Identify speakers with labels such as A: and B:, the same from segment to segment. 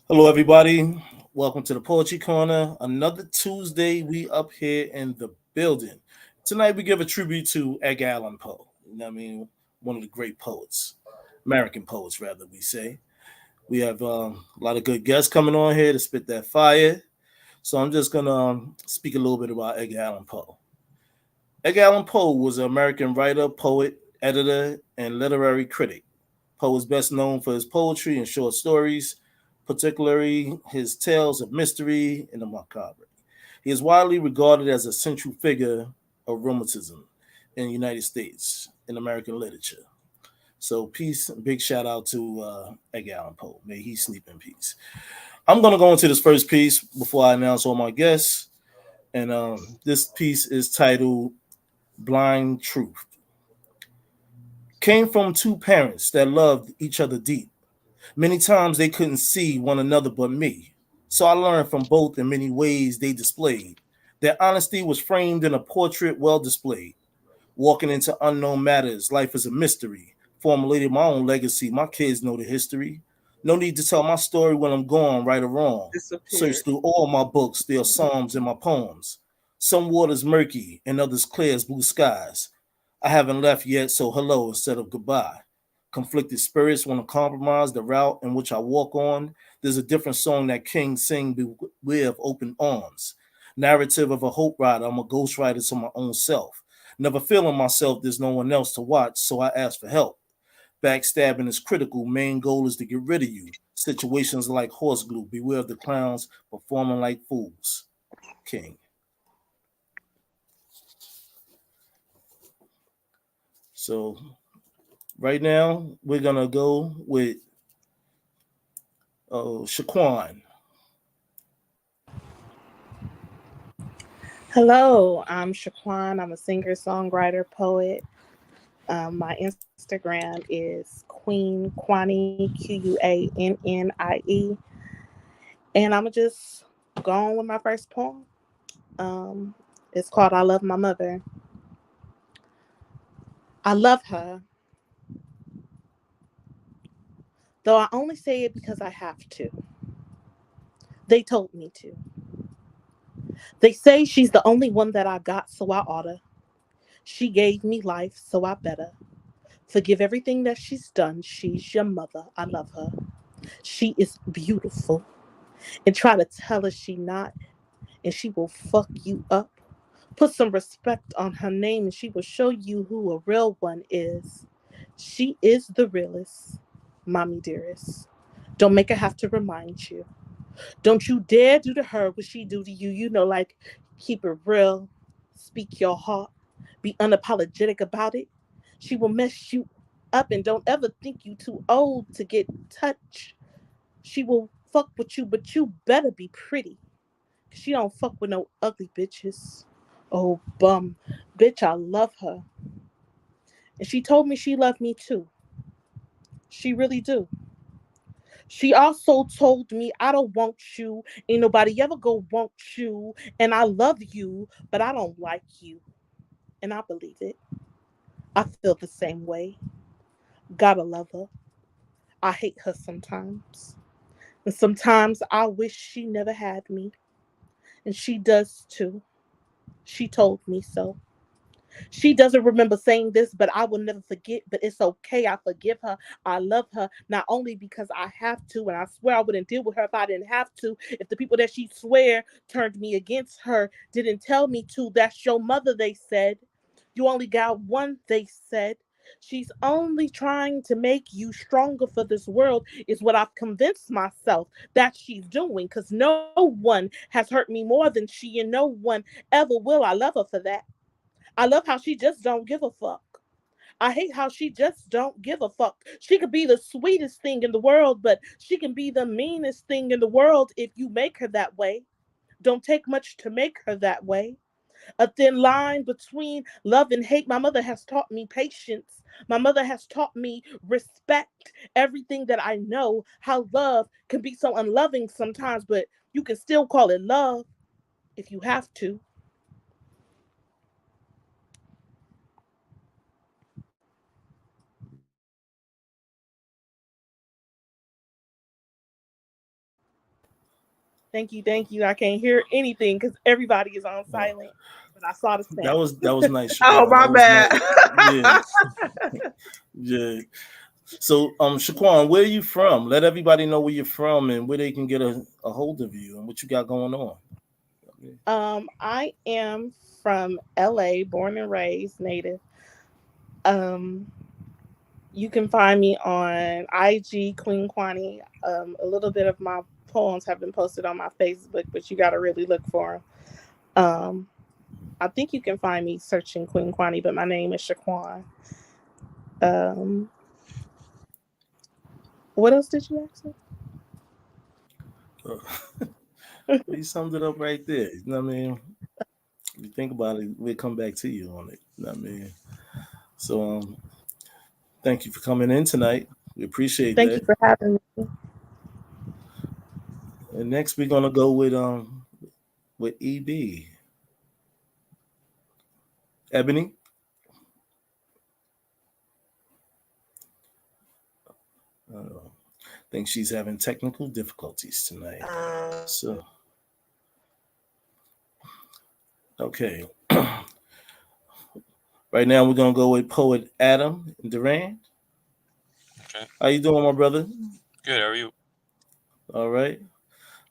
A: Hello, everybody. Welcome to the Poetry Corner. Another Tuesday, we up here in the building. Tonight, we give a tribute to Edgar Allan Poe. You know what I mean? One of the great poets, American poets, rather, we say. We have a lot of good guests coming on here to spit that fire. So I'm just going to speak a little bit about Edgar Allan Poe. Edgar Allan Poe was an American writer, poet, editor, and literary critic. Poe is best known for his poetry and short stories, particularly his tales of mystery and the macabre. He is widely regarded as a central figure of Romanticism in the United States in American literature. So, peace, big shout out to Edgar Allan Poe. May he sleep in peace. I'm going to go into this first piece before I announce all my guests. And this piece is titled Blind Truth. Came from two parents that loved each other deep. Many times they couldn't see one another but me. So I learned from both in many ways they displayed. Their honesty was framed in a portrait well displayed. Walking into unknown matters, life is a mystery. Formulated my own legacy, my kids know the history. No need to tell my story when I'm gone, right or wrong. Search
B: Disappeared.
A: through all my books, there are psalms in my poems. Some waters murky and others clear as blue skies. I haven't left yet, so hello instead of goodbye. Conflicted spirits want to compromise the route in which I walk on. There's a different song that kings sing, beware of open arms. Narrative of a hope rider, I'm a ghostwriter to my own self. Never feeling myself, there's no one else to watch, so I ask for help. Backstabbing is critical, main goal is to get rid of you. Situations like horse glue, beware of the clowns performing like fools. King. So right now, we're gonna go with Shaquan.
B: Hello, I'm Shaquan. I'm a singer, songwriter, poet. My Instagram is Queen Quani Quannie, and I'm just going with my first poem. Um, it's called "I Love My Mother." I love her, though I only say it because I have to. They told me to. They say she's the only one that I got, so I oughta. She gave me life, so I better. Forgive everything that she's done. She's your mother. I love her. She is beautiful. And try to tell her she not, and she will fuck you up. Put some respect on her name, and she will show you who a real one is. She is the realest, mommy dearest. Don't make her have to remind you. Don't you dare do to her what she do to you. You know, like keep it real, speak your heart, be unapologetic about it. She will mess you up, and don't ever think you too old to get touched. She will fuck with you, but you better be pretty. She don't fuck with no ugly bitches. Oh bum, bitch, I love her, and she told me she loved me too. She really do. She also told me I don't want you. Ain't nobody ever go want you. And I love you, but I don't like you. And I believe it. I feel the same way. Gotta love her. I hate her sometimes. And sometimes I wish she never had me. And she does too. She told me so. She doesn't remember saying this, but I will never forget. But it's okay. I forgive her. I love her, not only because I have to, and I swear I wouldn't deal with her if I didn't have to. If the people that she swear turned me against her didn't tell me to, that's your mother, they said. You only got one, they said. She's only trying to make you stronger for this world, is what I've convinced myself that she's doing. Because no one has hurt me more than she, and no one ever will. I love her for that. I love how she just don't give a fuck. I hate how she just don't give a fuck. She could be the sweetest thing in the world, but she can be the meanest thing in the world if you make her that way. Don't take much to make her that way. A thin line between love and hate. My mother has taught me patience. My mother has taught me respect. Everything that I know, how love can be so unloving sometimes, but you can still call it love if you have to. Thank you, thank you. I can't hear anything because everybody is on
A: Uh,
B: silent. But I saw the
A: that
B: snap.
A: was nice,
C: Oh,
A: Shaquan.
C: my
A: That was
C: bad.
A: nice. Yeah, yeah. So, Shaquan, where are you from? Let everybody know where you're from and where they can get a hold of you and what you got going on.
B: I am from LA, born and raised, native. Um, you can find me on IG, Queen Quani. A little bit of my poems have been posted on my Facebook, but you got to really look for them. I think you can find me searching Queen Quani, but my name is Shaquan. Um, what else did you ask me?
A: Uh, well, you summed it up right there. You know what I mean? If you think about it, we'll come back to you on it. You know what I mean? So, thank you for coming in tonight. We appreciate
B: Thank you
A: that.
B: for having me.
A: And next, we're gonna go with EB Ebony. I think she's having technical difficulties tonight. So, okay. Right now, we're gonna go with poet Adam Duran.
D: Okay.
A: How you doing, my brother?
D: Good. How are you?
A: All right.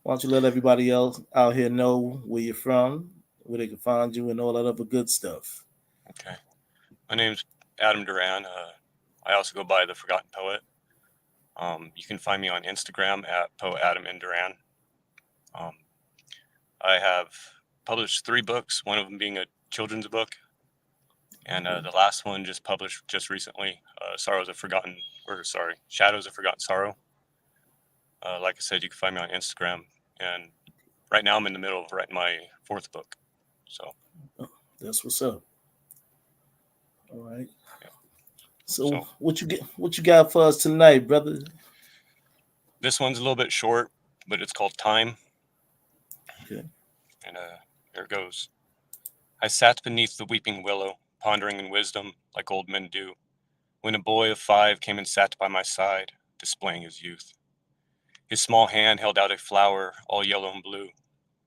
A: Why don't you let everybody else out here know where you're from, where they can find you, and all that other good stuff.
D: Okay. My name's Adam Duran. I also go by the Forgotten Poet. You can find me on Instagram at Poet Adam and Duran. Um, I have published 3 books, one of them being a children's book, and the last one just published just recently. Shadows of Forgotten Sorrow. Like I said, you can find me on Instagram, and right now I'm in the middle of writing my 4th book. So
A: That's what's up. All right.
D: yeah.
A: So
D: So
A: what you got for us tonight, brother?
D: this one's a little bit short, but it's called Time.
A: Okay.
D: And here it goes. I sat beneath the weeping willow, pondering in wisdom like old men do, when a boy of 5 came and sat by my side, displaying his youth. His small hand held out a flower, all yellow and blue.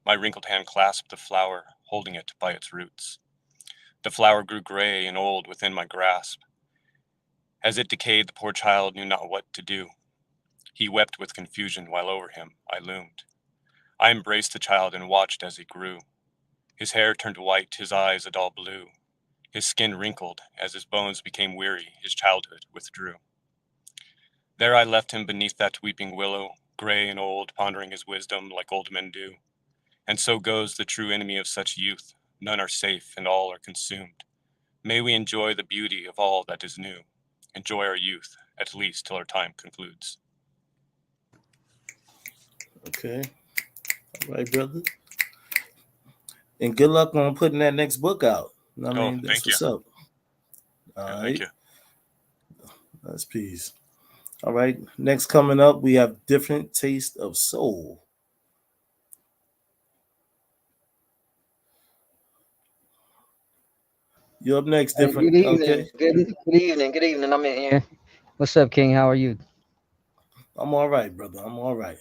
D: My wrinkled hand clasped the flower, holding it by its roots. The flower grew gray and old within my grasp. As it decayed, the poor child knew not what to do. He wept with confusion while over him I loomed. I embraced the child and watched as he grew. His hair turned white, his eyes a dull blue. His skin wrinkled, as his bones became weary, his childhood withdrew. There I left him beneath that weeping willow, gray and old, pondering his wisdom like old men do. And so goes the true enemy of such youth. None are safe, and all are consumed. May we enjoy the beauty of all that is new. Enjoy our youth, at least till our time concludes.
A: Okay. All right, brother. And good luck on putting that next book out. I
D: Oh,
A: mean, that's
D: thank you.
A: what's up.
D: Yeah,
A: All
D: thank
A: right.
D: you.
A: That's peace. All right. Next coming up, we have Different Taste of Soul. You up next,
E: Hey,
A: different.
E: good evening.
A: Okay.
E: Good evening. Good evening. I'm in here. What's up, King? How are you?
A: I'm all right, brother. I'm all right.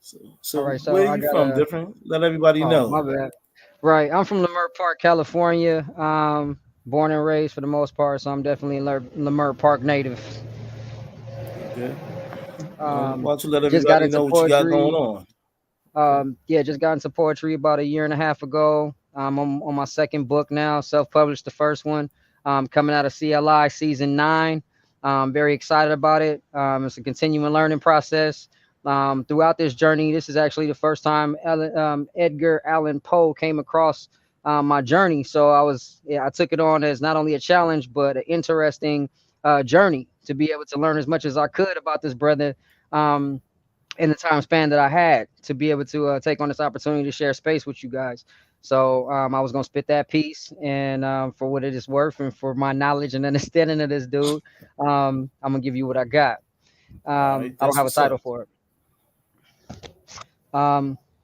A: So,
E: All
A: so
E: right.
A: where
E: So
A: are
E: I
A: you
E: got
A: from,
E: a.
A: different? Let everybody
E: Oh, my
A: know.
E: bad. Right. I'm from Leimert Park, California. Born and raised for the most part, so I'm definitely a Leimert Park native.
A: Okay.
E: Um,
A: Why don't you let
E: just got
A: everybody
E: into
A: know what you got going
E: poetry.
A: on? Okay.
E: Yeah, just got into poetry about a year and a half ago. I'm on my second book now, self-published the first one. Coming out of CLI season 9. Very excited about it. It's a continuing learning process. Throughout this journey, this is actually the first time Edgar Allen Poe came across my journey. So I took it on as not only a challenge but an interesting journey to be able to learn as much as I could about this brother. Um, in the time span that I had to be able to take on this opportunity to share space with you guys. So I was gonna spit that piece, and for what it is worth, and for my knowledge and understanding of this dude, I'm gonna give you what I got.
A: All right.
E: I don't
A: That's
E: have a
A: what's
E: title
A: up.
E: for it.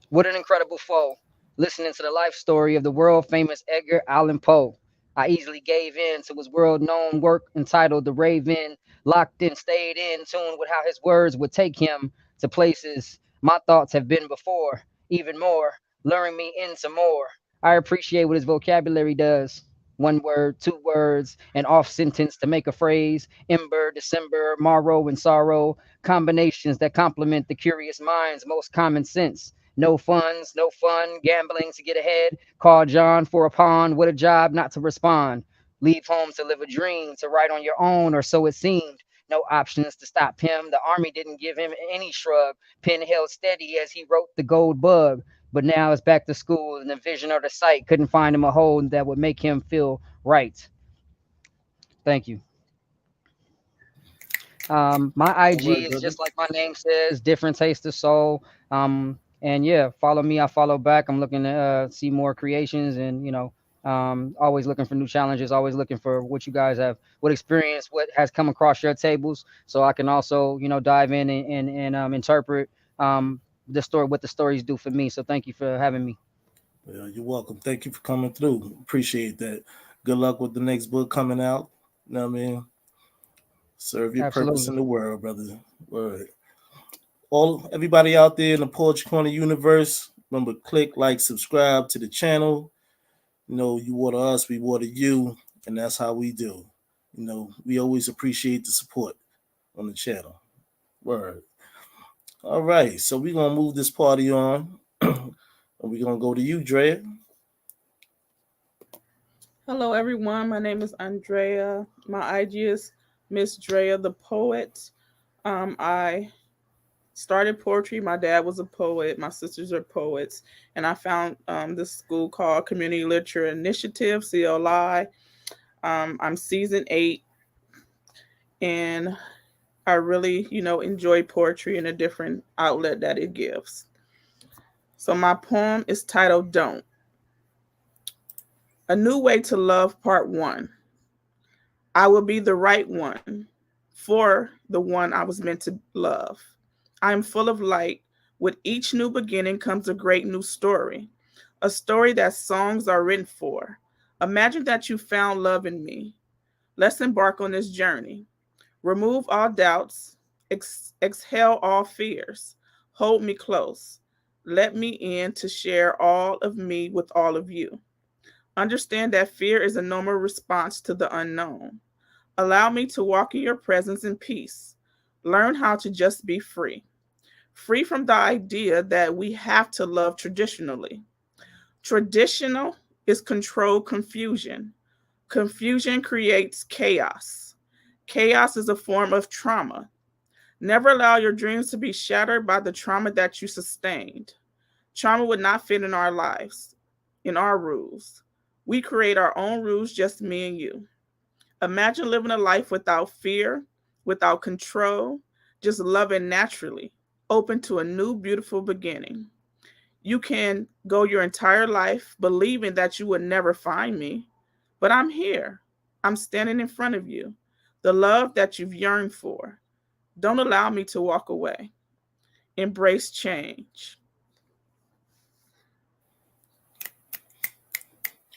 E: What an incredible foe! Listening to the life story of the world famous Edgar Allan Poe, I easily gave in to his world known work entitled The Raven, locked in, stayed in tune with how his words would take him to places My thoughts have been before, even more, luring me into more. I appreciate what his vocabulary does. One word, two words, an off sentence to make a phrase. Ember, December, morrow, and sorrow. Combinations that complement the curious mind's most common sense. No funds, no fun, gambling to get ahead. Call John for a pawn. What a job not to respond. Leave home to live a dream, to write on your own, or so it seemed. No options to stop him. The army didn't give him any shrug. Pen held steady as he wrote the gold bug. But now it's back to school, and the vision or the sight couldn't find him a hole that would make him feel right. Thank you. My
A: All
E: IG
A: right,
E: is
A: brother.
E: just like my name says, different taste of soul. And yeah, follow me, I follow back. I'm looking to see more creations, and always looking for new challenges. Always looking for what you guys have, what experience, what has come across your tables, so I can also dive in and interpret the story, what the stories do for me. So thank you for having me.
A: Well, you're welcome. Thank you for coming through. Appreciate that. Good luck with the next book coming out. You know what I mean? Serve your purpose
E: Absolutely.
A: in the world, brother. Word. All everybody out there in the Poetry Corner universe, remember click, like, subscribe to the channel. You know, you water us, we water you, and that's how we do. You know, we always appreciate the support on the channel. Word. All right, so we're gonna move this party on. And we're gonna go to you, Drea.
B: Hello, everyone. My name is Andrea. My IG is Miss Drea the Poet. I started poetry. My dad was a poet. My sisters are poets, and I found this school called Community Literature Initiative (CLI). I'm season 8, and I really, enjoy poetry and a different outlet that it gives. So my poem is titled "Don't." A New Way to Love, Part 1. I will be the right one for the one I was meant to love. I am full of light. With each new beginning comes a great new story, a story that songs are written for. Imagine that you found love in me. Let's embark on this journey. Remove all doubts, exhale all fears. Hold me close. Let me in to share all of me with all of you. Understand that fear is a normal response to the unknown. Allow me to walk in your presence in peace. Learn how to just be free. Free from the idea that we have to love traditionally. Traditional is controlled confusion. Confusion creates chaos. Chaos is a form of trauma. Never allow your dreams to be shattered by the trauma that you sustained. Trauma would not fit in our lives, in our rules. We create our own rules, just me and you. Imagine living a life without fear, without control, just loving naturally, open to a new, beautiful beginning. You can go your entire life believing that you would never find me, but I'm here. I'm standing in front of you. The love that you've yearned for. Don't allow me to walk away. Embrace change.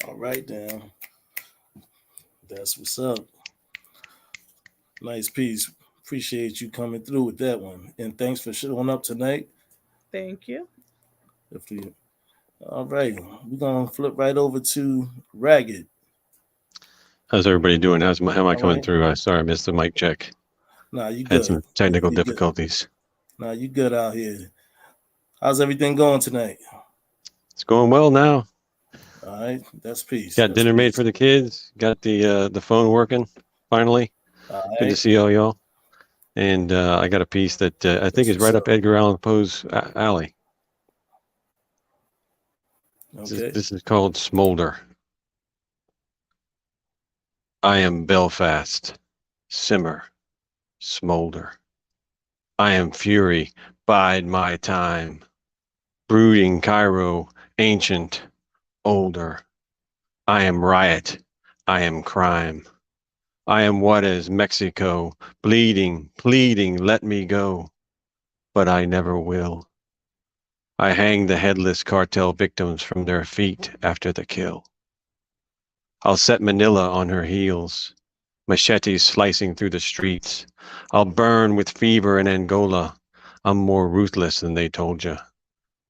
A: All right, then. That's what's up. Nice piece. Appreciate you coming through with that one. And thanks for showing up tonight.
B: Thank you.
A: If we, all right, we're gonna flip right over to Ragged.
C: How's everybody doing? How am I
A: All
C: coming
A: right.
C: through? Sorry, I missed the mic check.
A: Nah, you
C: Had
A: good.
C: some technical
A: You good.
C: difficulties.
A: Nah, you good out here. How's everything going tonight?
C: It's going well now.
A: All right, that's peace.
C: Got
A: That's
C: dinner made
A: peace.
C: for the kids. Got the phone working finally.
A: All
C: Good to
A: right,
C: see all y'all. And I got a piece that I think
A: that's
C: is
A: what's
C: right
A: up.
C: up Edgar Allan Poe's alley.
A: Okay.
C: This is called Smolder. I am Belfast. Simmer. Smolder. I am fury. Bide my time. Brooding Cairo. Ancient. Older. I am riot. I am crime. I am Juarez, Mexico, bleeding, pleading, let me go. But I never will. I hang the headless cartel victims from their feet after the kill. I'll set Manila on her heels, machetes slicing through the streets. I'll burn with fever in Angola. I'm more ruthless than they told you.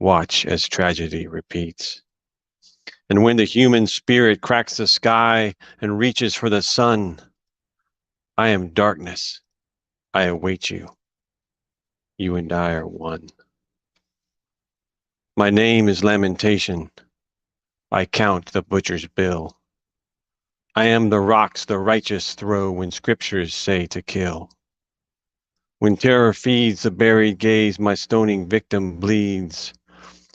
C: Watch as tragedy repeats. And when the human spirit cracks the sky and reaches for the sun, I am darkness. I await you. You and I are one. My name is Lamentation. I count the butcher's bill. I am the rocks the righteous throw when scriptures say to kill. When terror feeds the buried gaze, my stoning victim bleeds.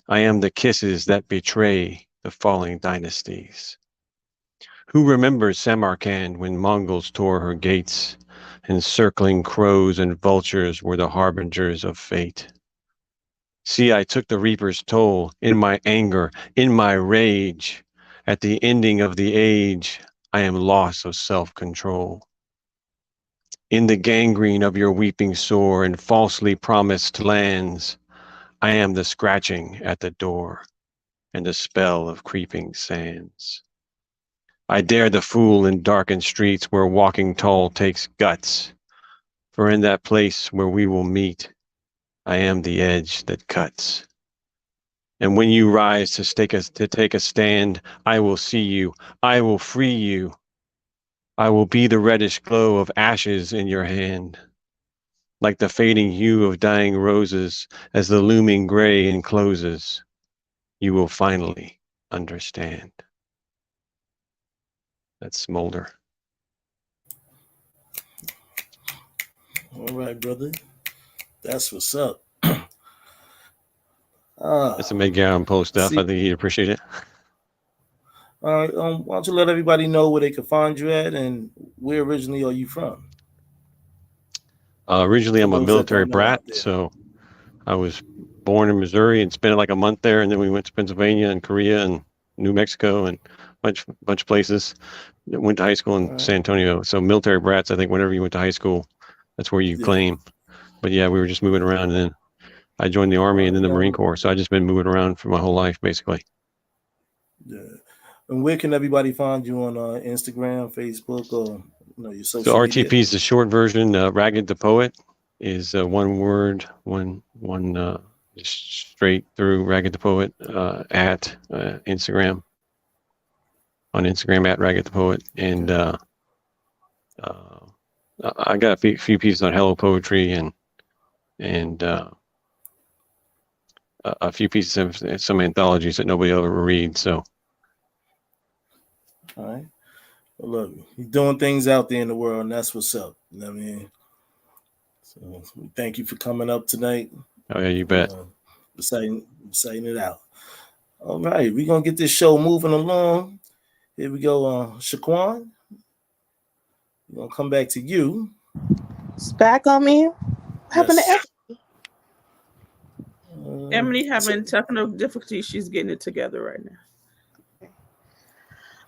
C: I am the kisses that betray the falling dynasties. Who remembers Samarkand when Mongols tore her gates, and circling crows and vultures were the harbingers of fate? See, I took the reaper's toll in my anger, in my rage. At the ending of the age, I am loss of self-control. In the gangrene of your weeping sore and falsely promised lands, I am the scratching at the door and the spell of creeping sands. I dare the fool in darkened streets where walking tall takes guts, for in that place where we will meet, I am the edge that cuts. And when you rise to take a stand, I will see you, I will free you. I will be the reddish glow of ashes in your hand, like the fading hue of dying roses as the looming gray encloses. You will finally understand. That's Smolder.
A: All right, brother. That's what's up.
C: That's
A: Ah,
C: some Edgar Allan Poe stuff. I
A: see.
C: think he'd appreciate it.
A: All right. Why don't you let everybody know where they can find you at, and where originally are you from?
C: Originally,
A: For
C: I'm a
A: those that
C: military
A: don't know
C: brat,
A: out there.
C: so I was born in Missouri and spent like a month there, and then we went to Pennsylvania and Korea and New Mexico and bunch of places. Went to high school in
A: All
C: San
A: right.
C: Antonio. So military brats, I think whenever you went to high school, that's where you
A: Yeah.
C: claim. But yeah, we were just moving around, and then I joined the Army
A: All
C: and
A: right.
C: then the Marine
A: Now,
C: Corps. So I just been moving around for my whole life, basically.
A: yeah. And where can everybody find you on Instagram, Facebook, or your
C: So
A: social media?
C: RTP is the short version. Ragged the Poet is one word, one just straight through. Ragged the Poet at Instagram, on Instagram at Ragged the Poet, and
A: Okay.
C: uh, I got a few pieces on Hello Poetry and a few pieces of some anthologies that nobody will ever read. So
A: All right. Well, look, you're doing things out there in the world, and that's what's up. You know what I mean? So we thank you for coming up tonight
C: oh yeah, you
A: and
C: bet.
A: reciting it out. All right, we're gonna get this show moving along. Here we go, Shaquan. We're gonna come back to you.
B: It's back on me. What happened to
A: Yes.
B: Ebony?
F: Emily
A: So,
F: having technical difficulties. She's getting it together right now.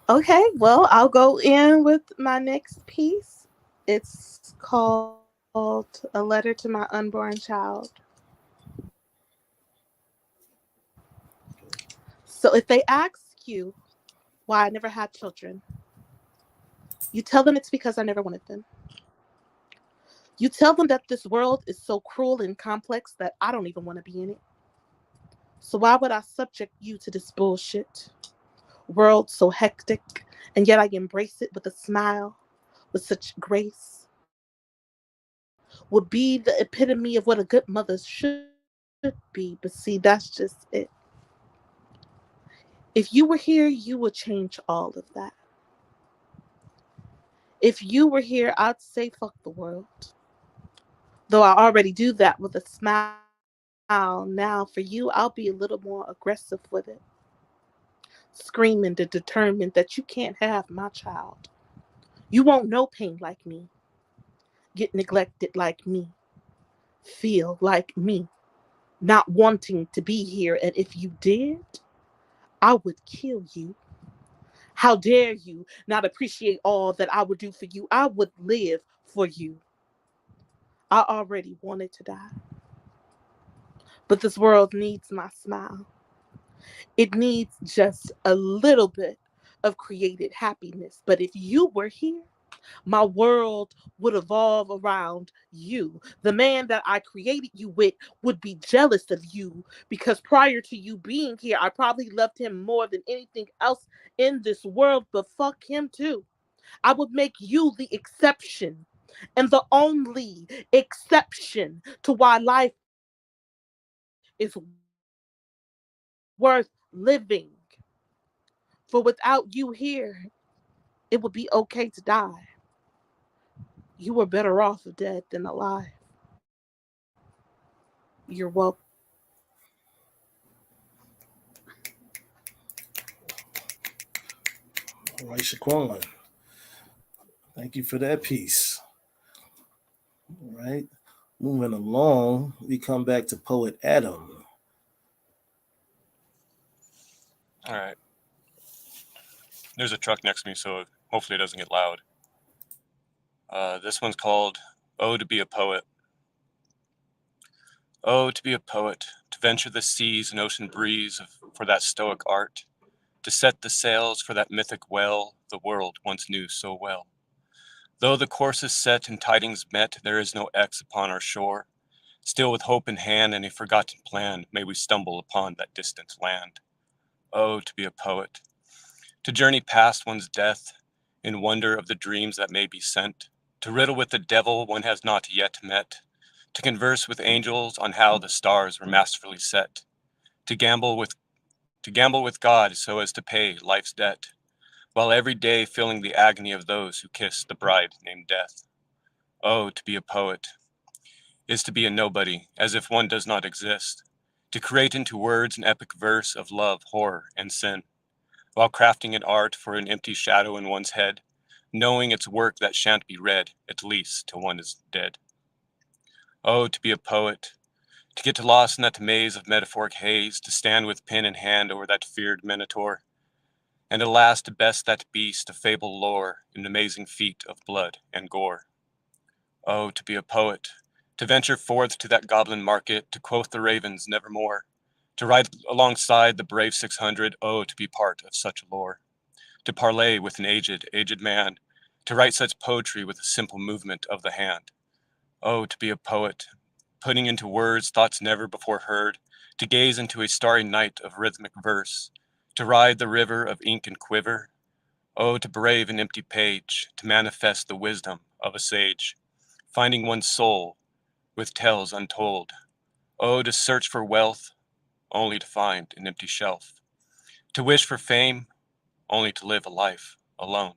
B: Okay, well, I'll go in with my next piece. It's called A Letter to My Unborn Child. So if they ask you why I never had children, you tell them it's because I never wanted them. You tell them that this world is so cruel and complex that I don't even want to be in it. So why would I subject you to this bullshit? World so hectic, and yet I embrace it with a smile, with such grace. Would be the epitome of what a good mother should be, but see, that's just it. If you were here, you would change all of that. If you were here, I'd say fuck the world. Though I already do that with a smile, now for you, I'll be a little more aggressive with it. Screaming and determined that you can't have my child. You won't know pain like me, get neglected like me, feel like me, not wanting to be here. And if you did, I would kill you. How dare you not appreciate all that I would do for you? I would live for you. I already wanted to die. But this world needs my smile. It needs just a little bit of created happiness. But if you were here, My world would evolve around you. The man that I created you with would be jealous of you because prior to you being here, I probably loved him more than anything else in this world, but fuck him too. I would make you the exception and the only exception to why life is worth living. For without you here, it would be okay to die. You were better off dead than alive. You're welcome.
A: All right, Shaquan, thank you for that piece. All right, moving along, we come back to poet Adam.
D: All right. There's a truck next to me, so hopefully it doesn't get loud. This one's called Oh, to be a Poet. Oh, to be a poet, to venture the seas and ocean breeze for that stoic art, to set the sails for that mythic well the world once knew so well. Though the course is set and tidings met, there is no X upon our shore. Still with hope in hand and a forgotten plan, may we stumble upon that distant land. Oh, to be a poet, to journey past one's death, in wonder of the dreams that may be sent, to riddle with the devil one has not yet met, to converse with angels on how the stars were masterfully set, to gamble with God so as to pay life's debt, while every day feeling the agony of those who kiss the bride named Death. Oh, to be a poet is to be a nobody, as if one does not exist, to create into words an epic verse of love, horror, and sin, while crafting an art for an empty shadow in one's head, knowing it's work that shan't be read, at least till one is dead. Oh, to be a poet, to get lost in that maze of metaphoric haze, to stand with pen in hand over that feared minotaur, and alas to best that beast of fable lore in amazing feat of blood and gore. Oh, to be a poet, to venture forth to that goblin market, to quoth the ravens nevermore, to ride alongside the brave 600, oh, to be part of such lore, to parley with an aged man, to write such poetry with a simple movement of the hand. Oh, to be a poet, putting into words thoughts never before heard, to gaze into a starry night of rhythmic verse, to ride the river of ink and quiver. Oh, to brave an empty page, to manifest the wisdom of a sage, finding one's soul with tales untold. Oh, to search for wealth, only to find an empty shelf, to wish for fame, only to live a life alone,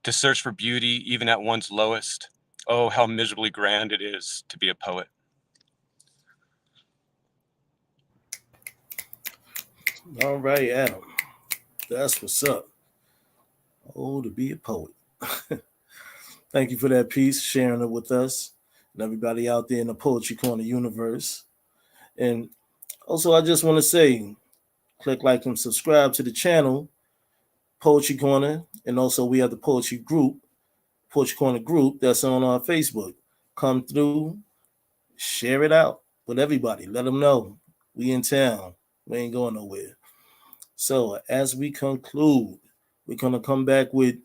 D: to search for beauty even at one's lowest. Oh, how miserably grand it is to be a poet.
A: All right, Adam, that's what's up. Oh, to be a poet. Thank you for that piece, sharing it with us and everybody out there in the Poetry Corner universe. And also, I just want to say, click like and subscribe to the channel, Poetry Corner, and also we have the Poetry Corner group that's on our Facebook. Come through, share it out with everybody. Let them know we in town. We ain't going nowhere. So as we conclude, we're gonna come back with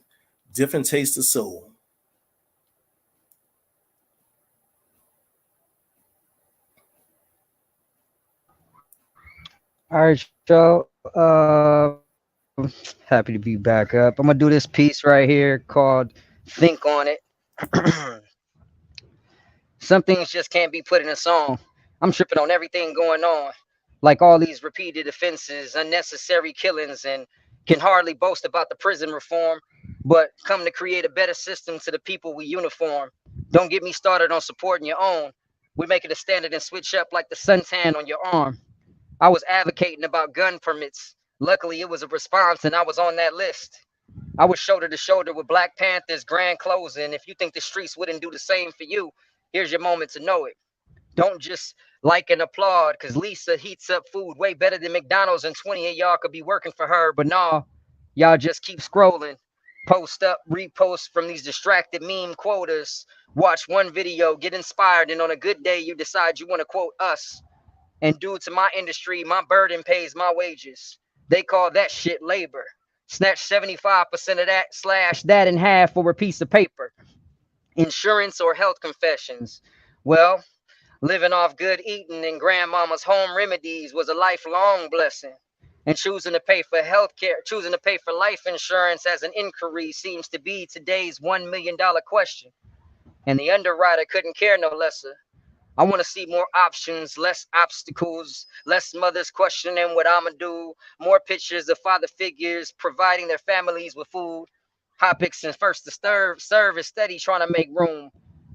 A: different taste of soul.
E: All right, y'all. Happy to be back up. I'm gonna do this piece right here called "Think on It." Some things just can't be put in a song. I'm tripping on everything going on, like all these repeated offenses, unnecessary killings, and can hardly boast about the prison reform, but come to create a better system to the people we uniform. Don't get me started on supporting your own. We make it a standard and switch up like the suntan on your arm. I was advocating about gun permits. Luckily, it was a response, and I was on that list. I was shoulder to shoulder with Black Panther's grand closing. If you think the streets wouldn't do the same for you, here's your moment to know it. Don't just like and applaud, because Lisa heats up food way better than McDonald's, and 20 of y'all could be working for her. But nah, y'all just keep scrolling. Post up, repost from these distracted meme quotas. Watch one video, get inspired, and on a good day, you decide you want to quote us. And due to my industry, my burden pays my wages. They call that shit labor. Snatch 75% of that, slash that in half for a piece of paper. Insurance or health confessions. Well, living off good eating and grandmama's home remedies was a lifelong blessing. And choosing to pay for life insurance as an inquiry seems to be today's $1 million question. And the underwriter couldn't care no lesser. I want to see more options, less obstacles, less mothers questioning what I'ma do, more pictures of father figures providing their families with food. Topics and first to serve is steady trying to make room.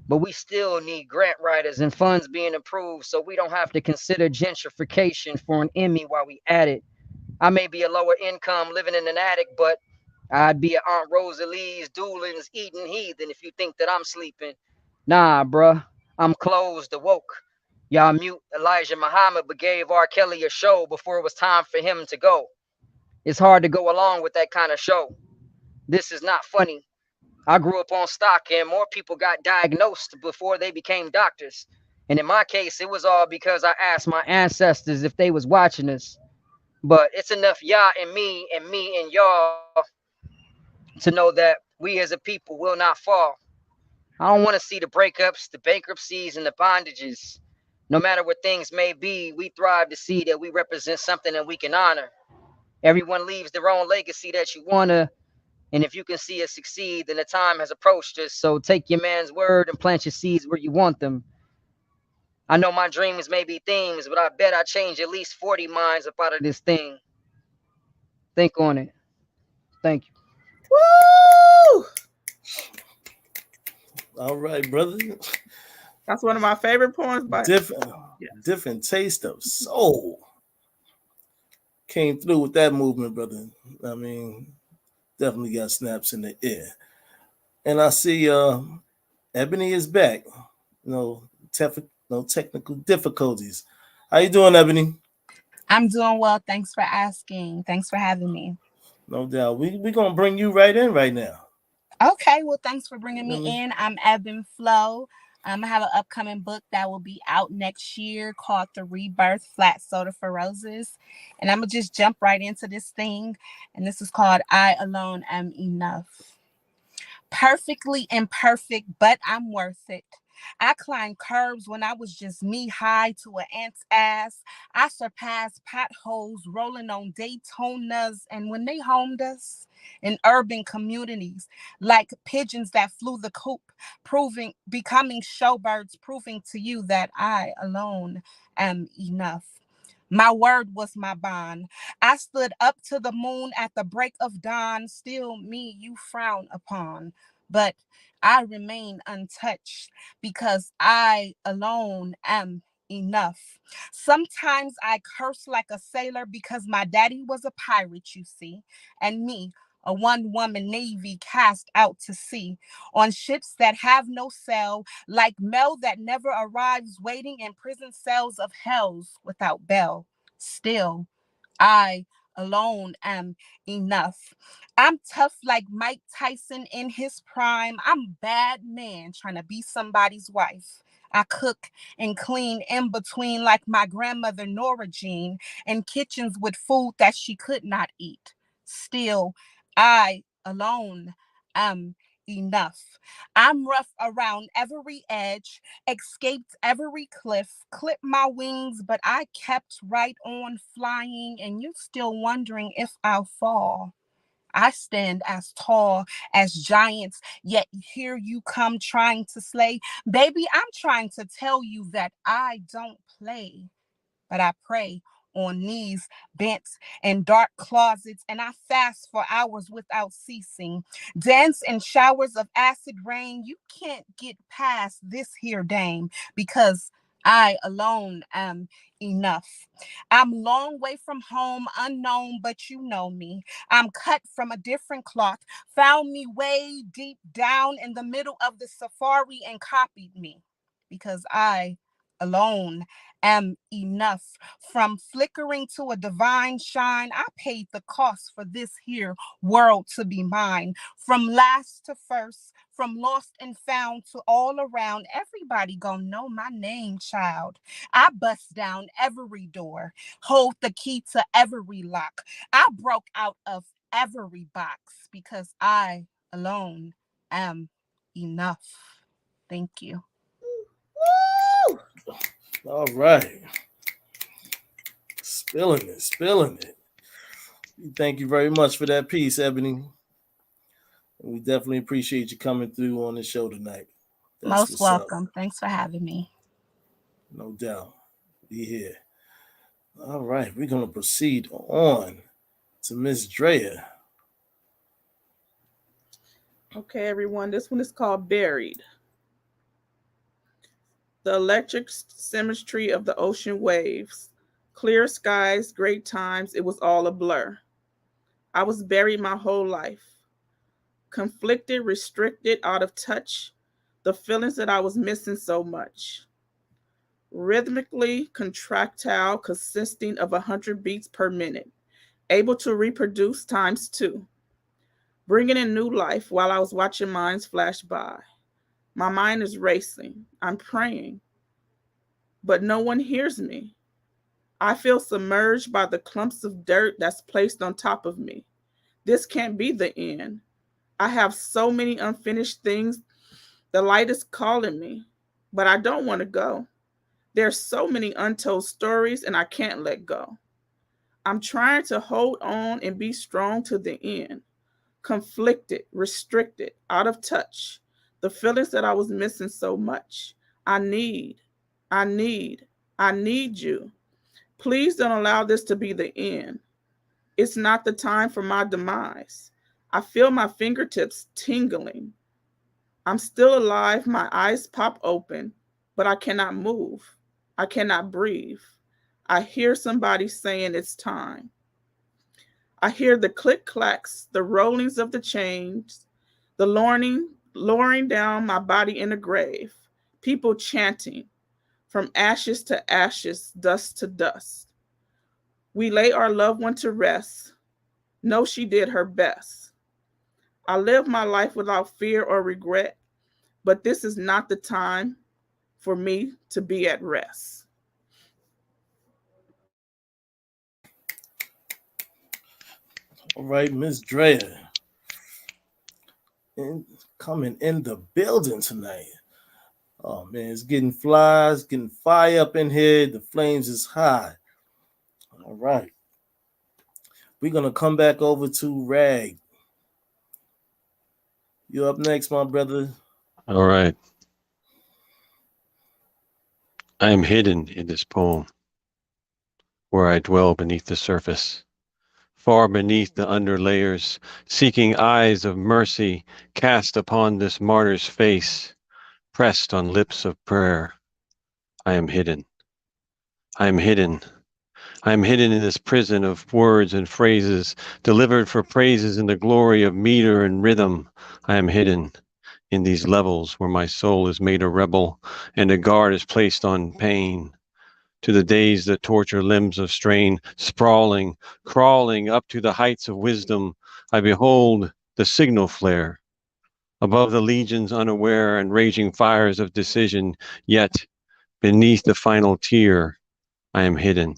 E: But we still need grant writers and funds being improved so we don't have to consider gentrification for an Emmy while we at it. I may be a lower income living in an attic, but I'd be at Aunt Rosalie's Doolin's eating heathen if you think that I'm sleeping. Nah, bruh. I'm closed, awoke. Y'all mute Elijah Muhammad, but gave R. Kelly a show before it was time for him to go. It's hard to go along with that kind of show. This is not funny. I grew up on stock and more people got diagnosed before they became doctors. And in my case, it was all because I asked my ancestors if they was watching us. But it's enough y'all and me and y'all to know that we as a people will not fall. I don't want to see the breakups, the bankruptcies, and the bondages. No matter what things may be, we thrive to see that we represent something that we can honor. Everyone leaves their own legacy that you wanna, and if you can see us succeed, then the time has approached us. So take your man's word and plant your seeds where you want them. I know my dreams may be themes, but I bet I change at least 40 minds up out of this thing. Think on it. Thank you.
A: Woo! All right, brother.
F: That's one of my favorite poems. But
A: Different,
F: yes,
A: different taste of soul came through with that movement, brother. I mean, definitely got snaps in the air. And I see Ebony is back. No, no technical difficulties. How you doing, Ebony?
G: I'm doing well. Thanks for asking. Thanks for having me.
A: No doubt. We gonna bring you right in right now.
G: Okay, well, thanks for bringing
A: You know
G: me
A: what I mean?
G: in. I'm Evan Flo. I have an upcoming book that will be out next year called The Rebirth Flat Soda for Roses. And I'm going to just jump right into this thing. And this is called I Alone Am Enough. Perfectly imperfect, but I'm worth it. I climbed curbs when I was just knee high to an ant's ass. I surpassed potholes rolling on Daytonas, and when they homed us in urban communities, like pigeons that flew the coop, becoming showbirds, proving to you that I alone am enough. My word was my bond. I stood up to the moon at the break of dawn, still me you frown upon. But I remain untouched because I alone am enough. Sometimes I curse like a sailor because my daddy was a pirate, you see, and me, a one woman navy cast out to sea on ships that have no sail, like mail that never arrives, waiting in prison cells of hells without bell. Still, I alone am enough. I'm tough like Mike Tyson in his prime. I'm bad man trying to be somebody's wife. I cook and clean in between like my grandmother Nora Jean in kitchens with food that she could not eat. Still, I alone am enough. I'm rough around every edge, escaped every cliff, clipped my wings, but I kept right on flying, and you're still wondering if I'll fall. I stand as tall as giants, yet here you come trying to slay. Baby, I'm trying to tell you that I don't play, but I pray on knees bent in dark closets, and I fast for hours without ceasing. Dance in showers of acid rain. You can't get past this here dame because I alone am enough. I'm long way from home, unknown, but you know me. I'm cut from a different cloth, found me way deep down in the middle of the safari and copied me because I alone am enough. From flickering to a divine shine, I paid the cost for this here world to be mine. From last to first, from lost and found to all around, everybody gonna know my name, child. I bust down every door, hold the key to every lock. I broke out of every box because I alone am enough. Thank you.
A: Woo! All right. Spilling it, spilling it. Thank you very much for that piece, Ebony. We definitely appreciate you coming through on the show tonight. That's
G: Most
A: what's up.
G: welcome. Thanks for having me.
A: No doubt. Be here. All right, we're gonna proceed on to Miss Drea.
F: Okay, everyone. This one is called Buried. The electric symmetry of the ocean waves. Clear skies, great times, it was all a blur. I was buried my whole life. Conflicted, restricted, out of touch. The feelings that I was missing so much. Rhythmically contractile, consisting of 100 beats per minute. Able to reproduce times 2. Bringing in new life while I was watching minds flash by. My mind is racing. I'm praying. But no one hears me. I feel submerged by the clumps of dirt that's placed on top of me. This can't be the end. I have so many unfinished things. The light is calling me, but I don't want to go. There's so many untold stories and I can't let go. I'm trying to hold on and be strong to the end. Conflicted, restricted, out of touch. The feelings that I was missing so much. I need, I need, I need you. Please don't allow this to be the end. It's not the time for my demise. I feel my fingertips tingling. I'm still alive, my eyes pop open, but I cannot move. I cannot breathe. I hear somebody saying it's time. I hear the click clacks, the rollings of the chains, the lowering down my body in a grave. People chanting, from ashes to ashes, dust to dust. We lay our loved one to rest. No, she did her best. I live my life without fear or regret, but this is not the time for me to be at rest.
A: All right, Miss Drea. Coming in the building tonight. Oh man, it's getting flies, getting fire up in here. The flames is high. All right. We're gonna come back over to Rag. You up next, my brother.
C: All right. I am hidden in this poem, where I dwell beneath the surface, far beneath the under layers, seeking eyes of mercy cast upon this martyr's face, pressed on lips of prayer. I am hidden. I am hidden. I am hidden in this prison of words and phrases, delivered for praises in the glory of meter and rhythm. I am hidden in these levels where my soul is made a rebel and a guard is placed on pain. To the days that torture limbs of strain, sprawling, crawling up to the heights of wisdom, I behold the signal flare. Above the legions unaware and raging fires of decision, yet beneath the final tear, I am hidden.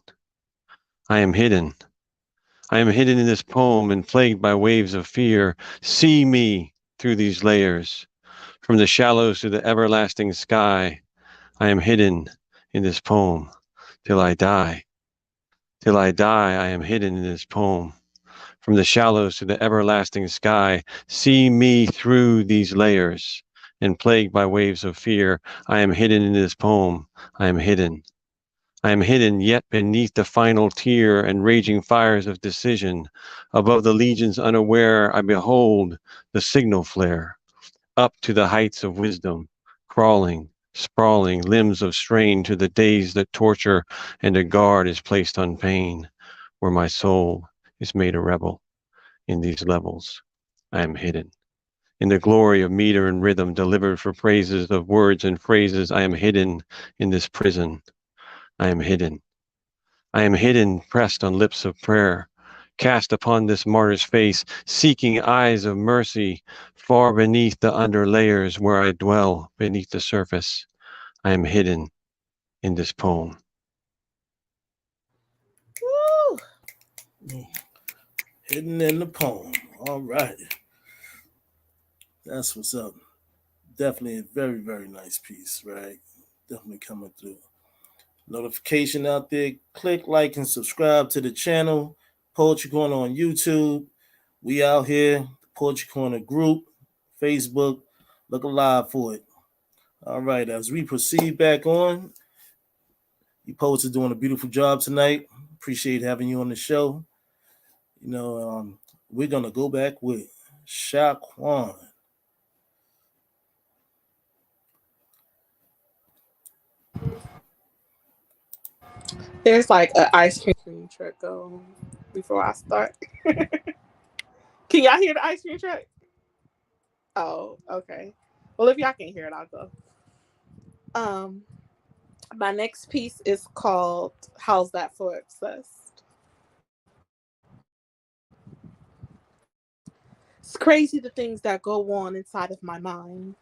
C: I am hidden. I am hidden in this poem and plagued by waves of fear. See me through these layers. From the shallows to the everlasting sky, I am hidden in this poem till I die. Till I die, I am hidden in this poem. From the shallows to the everlasting sky, see me through these layers. And plagued by waves of fear, I am hidden in this poem. I am hidden. I am hidden yet beneath the final tear and raging fires of decision. Above the legions unaware, I behold the signal flare. Up to the heights of wisdom, crawling, sprawling, limbs of strain to the days that torture, and a guard is placed on pain, where my soul is made a rebel. In these levels, I am hidden. In the glory of meter and rhythm, delivered for praises of words and phrases, I am hidden in this prison. I am hidden. I am hidden, pressed on lips of prayer, cast upon this martyr's face, seeking eyes of mercy, far beneath the under layers where I dwell beneath the surface. I am hidden in this poem.
F: Woo!
A: Hidden in the poem. All right. That's what's up. Definitely a very, very nice piece, right? Definitely coming through. Notification out there. Click like and subscribe to the channel. Poetry Corner on YouTube. We out here, the Poetry Corner group, Facebook. Look alive for it. All right, as we proceed back on, you poets are doing a beautiful job tonight. Appreciate having you on the show. You know, we're gonna go back with Shaquan.
B: There's like an ice cream truck going before I start. Can y'all hear the ice cream truck? Oh, okay. Well, if y'all can hear it, I'll go. Um, my next piece is called "How's That for Obsessed." It's crazy the things that go on inside of my mind.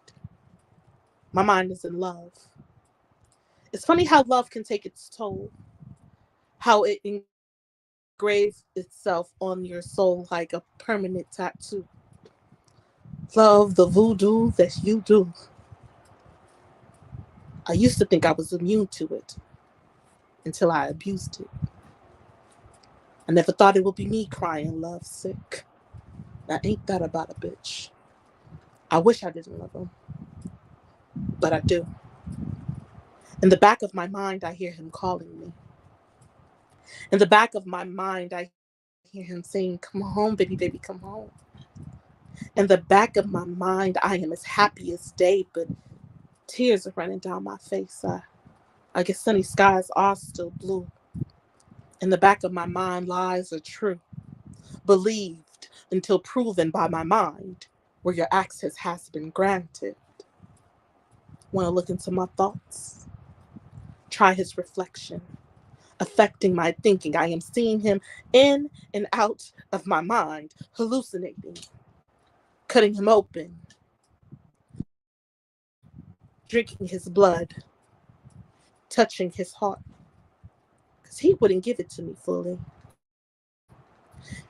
B: My mind is in love. It's funny how love can take its toll, how it engraves itself on your soul like a permanent tattoo. Love the voodoo that you do. I used to think I was immune to it until I abused it. I never thought it would be me crying love sick. Now ain't that about a bitch? I wish I didn't love him, but I do. In the back of my mind, I hear him calling me. In the back of my mind, I hear him saying, "Come home, baby, baby, come home." In the back of my mind, I am as happy as day, but tears are running down my face. I guess sunny skies are still blue. In the back of my mind, lies are true, believed until proven by my mind, where your access has been granted. Want to look into my thoughts? Try his reflection, affecting my thinking. I am seeing him in and out of my mind, hallucinating, cutting him open, drinking his blood, touching his heart, because he wouldn't give it to me fully.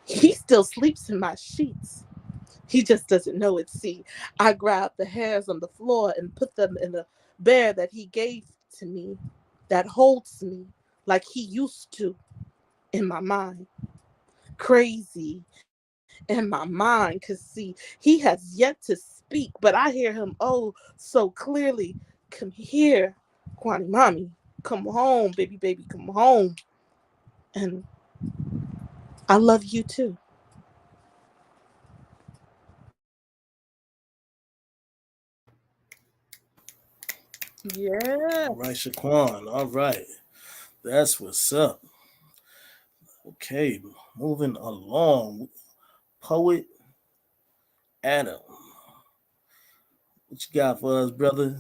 B: He still sleeps in my sheets. He just doesn't know it. See, I grab the hairs on the floor and put them in the bear that he gave to me, that holds me like he used to in my mind. Crazy in my mind, because see, he has yet to speak, but I hear him oh so clearly. Come here, Kwani Mommy. Come home, baby, baby, come home. And I love you too. Yeah.
A: All right, Shaquan. All right. That's what's up. Okay, moving along. Poet Adam. What you got for us, brother?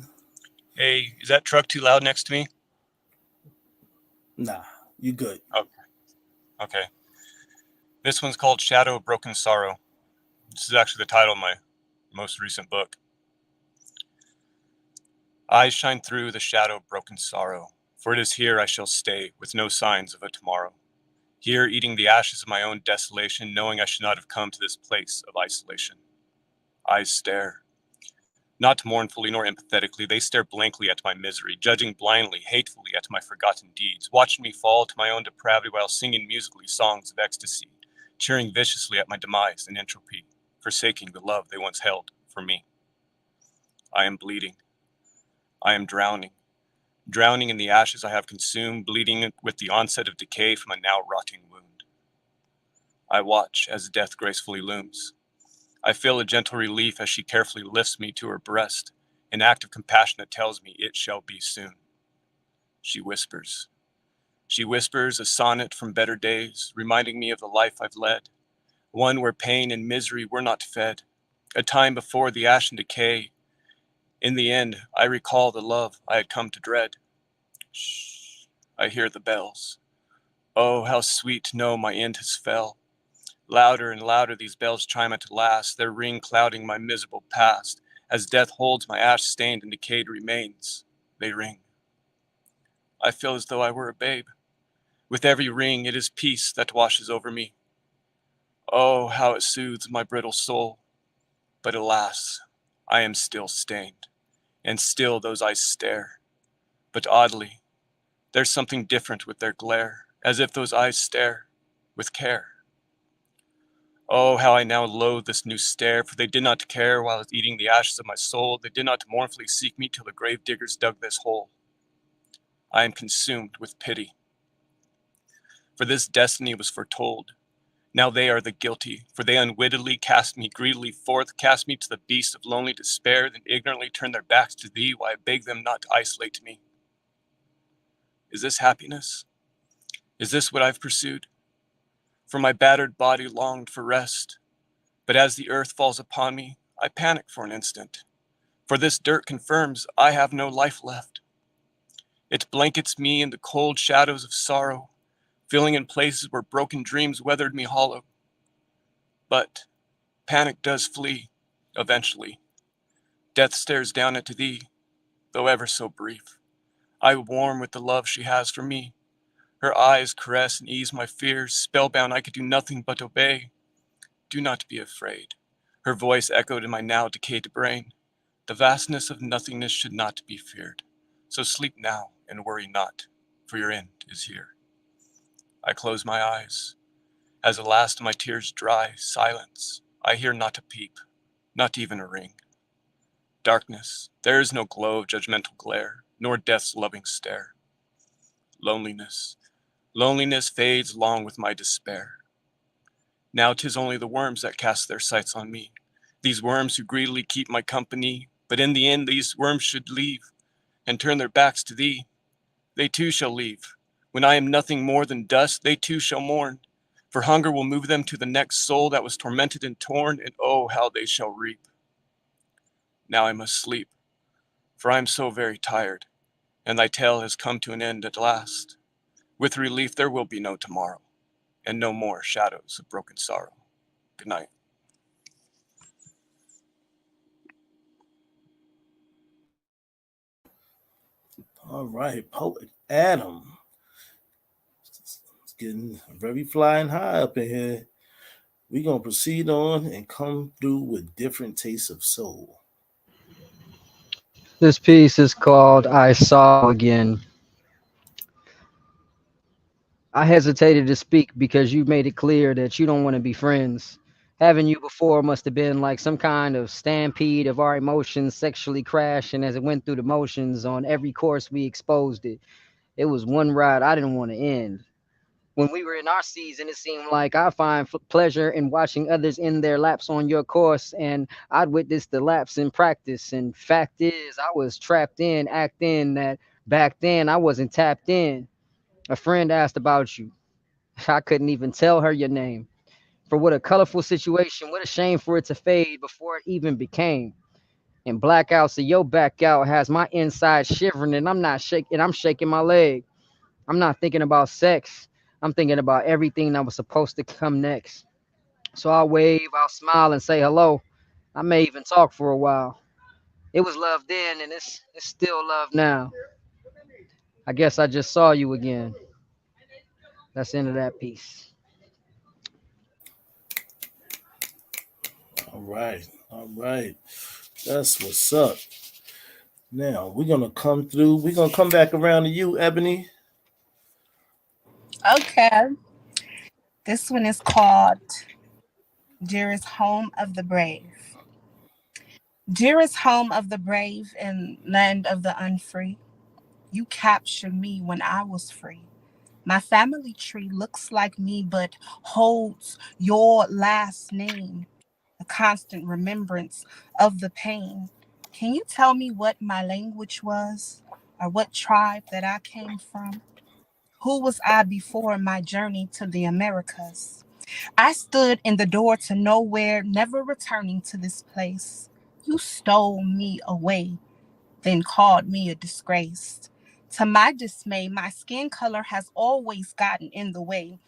D: Hey, is that truck too loud next to me?
A: Nah, you good.
D: Okay. Okay. This one's called Shadow of Broken Sorrow. This is actually the title of my most recent book. Eyes shine through the shadow of broken sorrow, for it is here I shall stay, with no signs of a tomorrow. Here, eating the ashes of my own desolation, knowing I should not have come to this place of isolation. Eyes stare. Not mournfully nor empathetically, they stare blankly at my misery, judging blindly, hatefully at my forgotten deeds, watching me fall to my own depravity while singing musically songs of ecstasy, cheering viciously at my demise and entropy, forsaking the love they once held for me. I am bleeding. I am drowning. Drowning in the ashes I have consumed, bleeding with the onset of decay from a now rotting wound. I watch as death gracefully looms. I feel a gentle relief as she carefully lifts me to her breast, an act of compassion that tells me it shall be soon. She whispers. She whispers a sonnet from better days, reminding me of the life I've led, one where pain and misery were not fed, a time before the ash and decay. In the end, I recall the love I had come to dread. Shh, I hear the bells. Oh, how sweet to know my end has fell. Louder and louder these bells chime at last, their ring clouding my miserable past. As death holds my ash-stained and decayed remains, they ring. I feel as though I were a babe. With every ring, it is peace that washes over me. Oh, how it soothes my brittle soul. But alas, I am still stained, and still those eyes stare. But oddly, there's something different with their glare, as if those eyes stare with care. Oh, how I now loathe this new stare, for they did not care while I was eating the ashes of my soul. They did not mournfully seek me till the grave diggers dug this hole. I am consumed with pity, for this destiny was foretold. Now they are the guilty, for they unwittingly cast me greedily forth, cast me to the beast of lonely despair, then ignorantly turn their backs to thee, while I beg them not to isolate me. Is this happiness? Is this what I've pursued? For my battered body longed for rest, but as the earth falls upon me, I panic for an instant, for this dirt confirms I have no life left. It blankets me in the cold shadows of sorrow, filling in places where broken dreams weathered me hollow. But panic does flee, eventually. Death stares down into thee, though ever so brief. I warm with the love she has for me. Her eyes caress and ease my fears. Spellbound, I could do nothing but obey. Do not be afraid. Her voice echoed in my now decayed brain. The vastness of nothingness should not be feared. So sleep now and worry not, for your end is here. I close my eyes. As the last of my tears dry, silence. I hear not a peep, not even a ring. Darkness, there is no glow of judgmental glare, nor death's loving stare. Loneliness, loneliness fades along with my despair. Now 'tis only the worms that cast their sights on me, these worms who greedily keep my company, but in the end these worms should leave, and turn their backs to thee. They too shall leave. When I am nothing more than dust, they too shall mourn, for hunger will move them to the next soul that was tormented and torn, and oh, how they shall reap. Now I must sleep, for I am so very tired, and thy tale has come to an end at last. With relief there will be no tomorrow, and no more shadows of broken sorrow. Good night.
A: All right, poet Adam. It's getting very flying high up in here. We're gonna proceed on and come through with different tastes of soul.
E: This piece is called I Saw Again. I hesitated to speak because you made it clear that you don't want to be friends. Having you before must have been like some kind of stampede of our emotions sexually crashing as it went through the motions on every course we exposed it. It was one ride I didn't want to end. When we were in our season, it seemed like I find pleasure in watching others end their laps on your course, and I'd witness the laps in practice. And fact is, I was trapped in, acting that back then I wasn't tapped in. A friend asked about you. I couldn't even tell her your name. For what a colorful situation, what a shame for it to fade before it even became. And blackouts of your back out has my inside shivering, and I'm not shaking, I'm shaking my leg. I'm not thinking about sex. I'm thinking about everything that was supposed to come next. So I'll wave, I'll smile and say hello. I may even talk for a while. It was love then, and it's still love now. I guess I just saw you again. That's the end of that piece.
A: All right, all right. That's what's up. Now we're gonna come through. We're gonna come back around to you, Ebony.
G: Okay. This one is called Dearest Home of the Brave. Dearest home of the brave and land of the unfree, you captured me when I was free. My family tree looks like me but holds your last name, a constant remembrance of the pain. Can you tell me what my language was or what tribe that I came from? Who was I before my journey to the Americas? I stood in the door to nowhere, never returning to this place. You stole me away, then called me a disgrace. To my dismay, my skin color has always gotten in the way.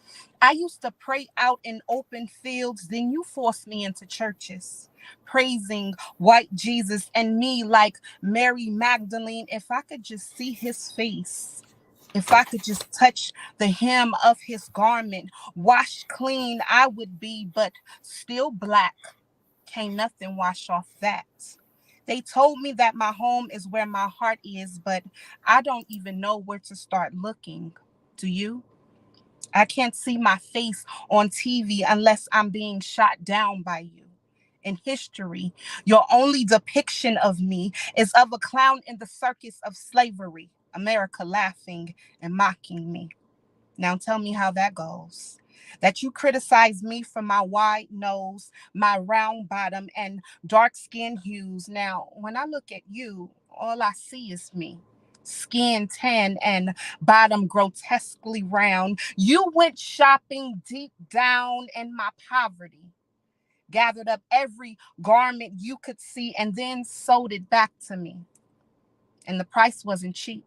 G: I used to pray out in open fields, then you forced me into churches, praising white Jesus and me like Mary Magdalene. If I could just see his face. If I could just touch the hem of his garment, washed clean I would be, but still black. Can't nothing wash off that. They told me that my home is where my heart is, but I don't even know where to start looking. Do you? I can't see my face on TV unless I'm being shot down by you. In history, your only depiction of me is of a clown in the circus of slavery, America laughing and mocking me. Now tell me how that goes. That you criticize me for my wide nose, my round bottom, and dark skin hues. Now, when I look at you, all I see is me. Skin tan and bottom grotesquely round. You went shopping deep down in my poverty, gathered up every garment you could see, and then sold it back to me. And the price wasn't cheap.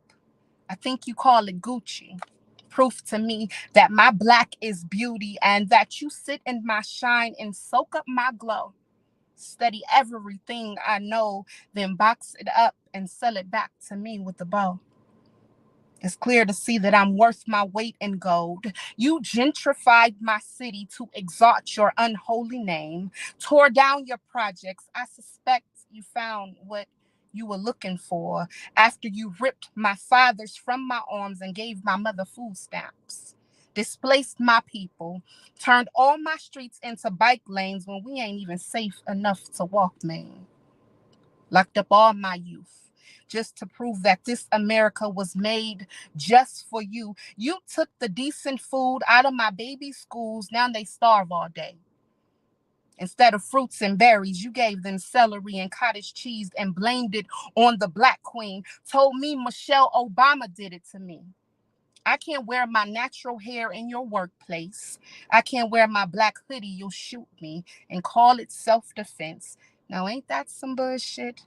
G: I think you call it Gucci. Proof to me that my black is beauty and that you sit in my shine and soak up my glow. Study everything I know, then box it up and sell it back to me with a bow. It's clear to see that I'm worth my weight in gold. You gentrified my city to exalt your unholy name, tore down your projects. I suspect you found what you were looking for after you ripped my fathers from my arms and gave my mother food stamps. Displaced my people, turned all my streets into bike lanes when we ain't even safe enough to walk, man. Locked up all my youth just to prove that this America was made just for you. You took the decent food out of my baby's schools. Now they starve all day. Instead of fruits and berries, you gave them celery and cottage cheese and blamed it on the black queen. Told me Michelle Obama did it to me. I can't wear my natural hair in your workplace. I can't wear my black hoodie. You'll shoot me and call it self-defense. Now, ain't that some bullshit?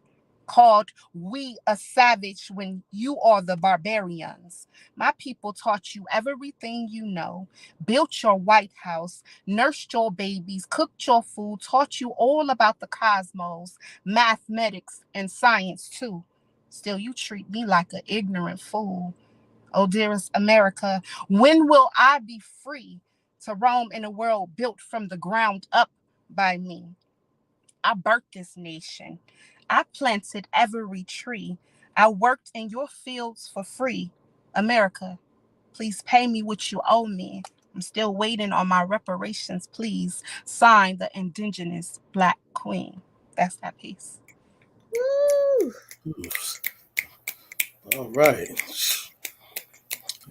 G: Called we a savage when you are the barbarians. My people taught you everything you know, built your White House, nursed your babies, cooked your food, taught you all about the cosmos, mathematics, and science too. Still, you treat me like an ignorant fool. Oh, dearest America, when will I be free to roam in a world built from the ground up by me? I birthed this nation. I planted every tree. I worked in your fields for free. America, please pay me what you owe me. I'm still waiting on my reparations. Please sign the indigenous Black Queen. That's that piece.
F: Woo!
A: Oof. All right.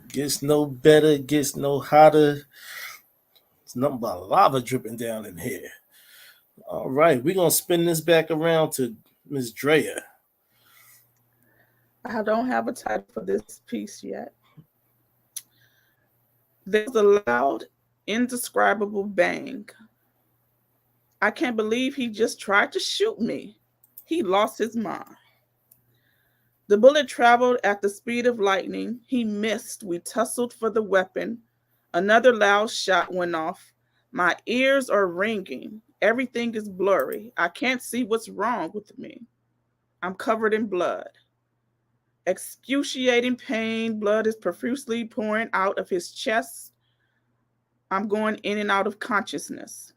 A: Gets no better, gets no hotter. It's nothing but lava dripping down in here. All right, we're gonna spin this back around to Miss Drea.
F: I don't have a title for this piece yet. There was a loud, indescribable bang. I can't believe he just tried to shoot me. He lost his mind. The bullet traveled at the speed of lightning. He missed. We tussled for the weapon. Another loud shot went off. My ears are ringing. Everything is blurry. I can't see what's wrong with me. I'm covered in blood. Excruciating pain. Blood is profusely pouring out of his chest. I'm going in and out of consciousness.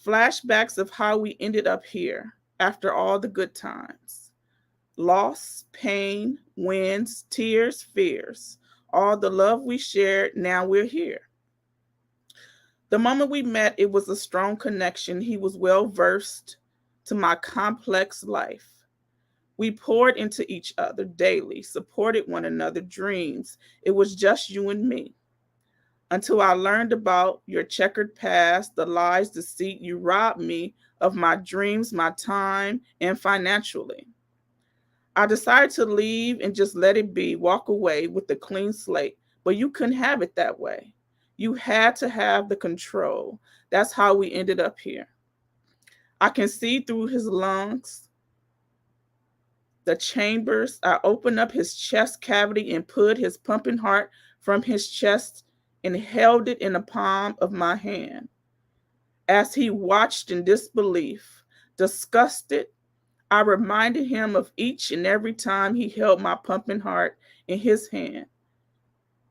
F: Flashbacks of how we ended up here after all the good times. Loss, pain, wins, tears, fears. All the love we shared, now we're here. The moment we met, it was a strong connection. He was well versed to my complex life. We poured into each other daily, supported one another, dreams. It was just you and me. Until I learned about your checkered past, the lies, deceit, you robbed me of my dreams, my time, and financially. I decided to leave and just let it be, walk away with a clean slate, but you couldn't have it that way. You had to have the control. That's how we ended up here. I can see through his lungs, the chambers. I opened up his chest cavity and put his pumping heart from his chest and held it in the palm of my hand. As he watched in disbelief, disgusted, I reminded him of each and every time he held my pumping heart in his hand.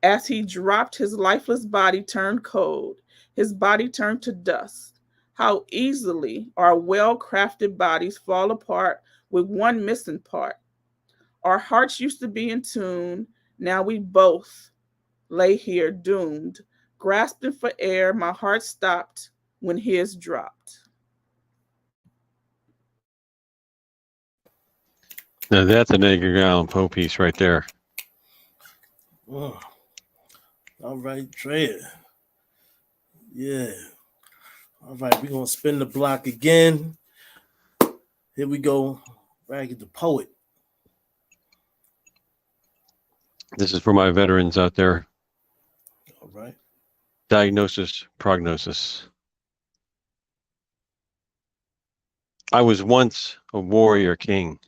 F: As he dropped, his lifeless body turned cold. His body turned to dust. How easily our well crafted bodies fall apart with one missing part. Our hearts used to be in tune. Now we both lay here doomed. Grasping for air, my heart stopped when his dropped.
C: Now that's an Edgar Allan Poe piece right there.
A: Oh, all right, Drea. Yeah. All right, we're gonna spin the block again. Here we go. Ragged the poet.
C: This is for my veterans out there.
A: All right.
C: Diagnosis, prognosis. I was once a warrior king.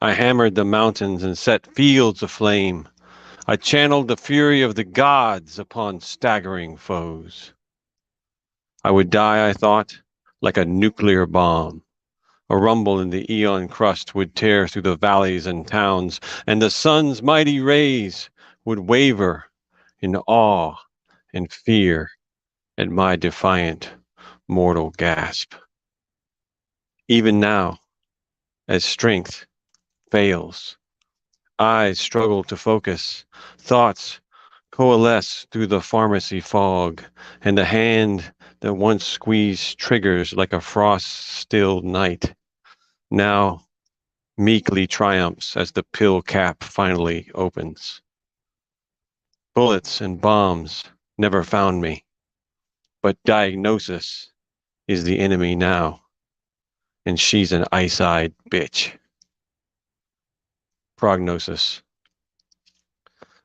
C: I hammered the mountains and set fields aflame. I channeled the fury of the gods upon staggering foes. I would die, I thought, like a nuclear bomb. A rumble in the eon crust would tear through the valleys and towns, and the sun's mighty rays would waver in awe and fear at my defiant mortal gasp. Even now, as strength fails, eyes struggle to focus, thoughts coalesce through the pharmacy fog, and the hand that once squeezed triggers like a frost-stilled night now meekly triumphs as the pill cap finally opens. Bullets and bombs never found me, but diagnosis is the enemy now, and she's an ice-eyed bitch. Prognosis.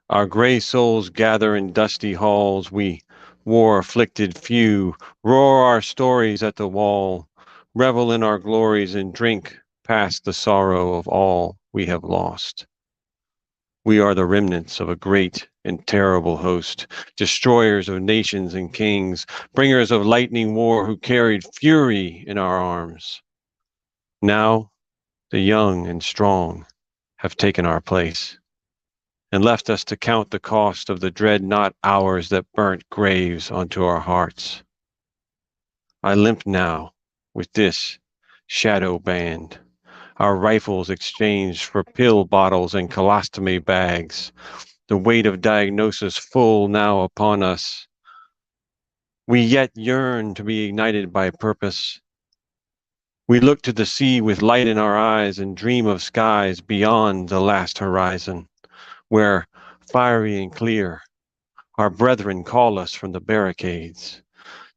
C: Our gray souls gather in dusty halls. We, war-afflicted few, roar our stories at the wall, revel in our glories and drink past the sorrow of all we have lost. We are the remnants of a great and terrible host, destroyers of nations and kings, bringers of lightning war who carried fury in our arms. Now, the young and strong have taken our place and left us to count the cost of the dreadnought hours that burnt graves onto our hearts. I limp now with this shadow band, our rifles exchanged for pill bottles and colostomy bags, the weight of diagnosis full now upon us. We yet yearn to be ignited by purpose. We look to the sea with light in our eyes and dream of skies beyond the last horizon, where, fiery and clear, our brethren call us from the barricades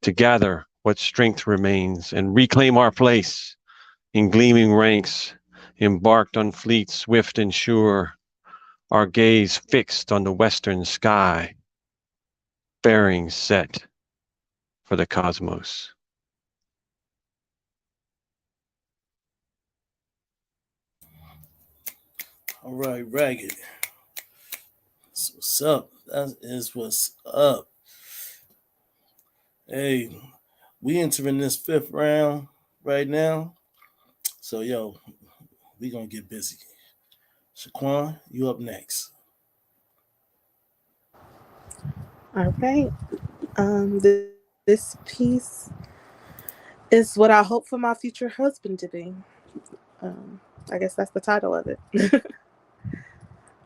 C: to gather what strength remains and reclaim our place in gleaming ranks, embarked on fleets swift and sure, our gaze fixed on the western sky, bearings set for the cosmos.
A: All right, Ragged. That's what's up. That is what's up. Hey, we entering this fifth round right now. So yo, we gonna get busy. Shaquan, you up next.
B: All right. This piece is what I hope for my future husband to be. Um, I guess that's the title of it.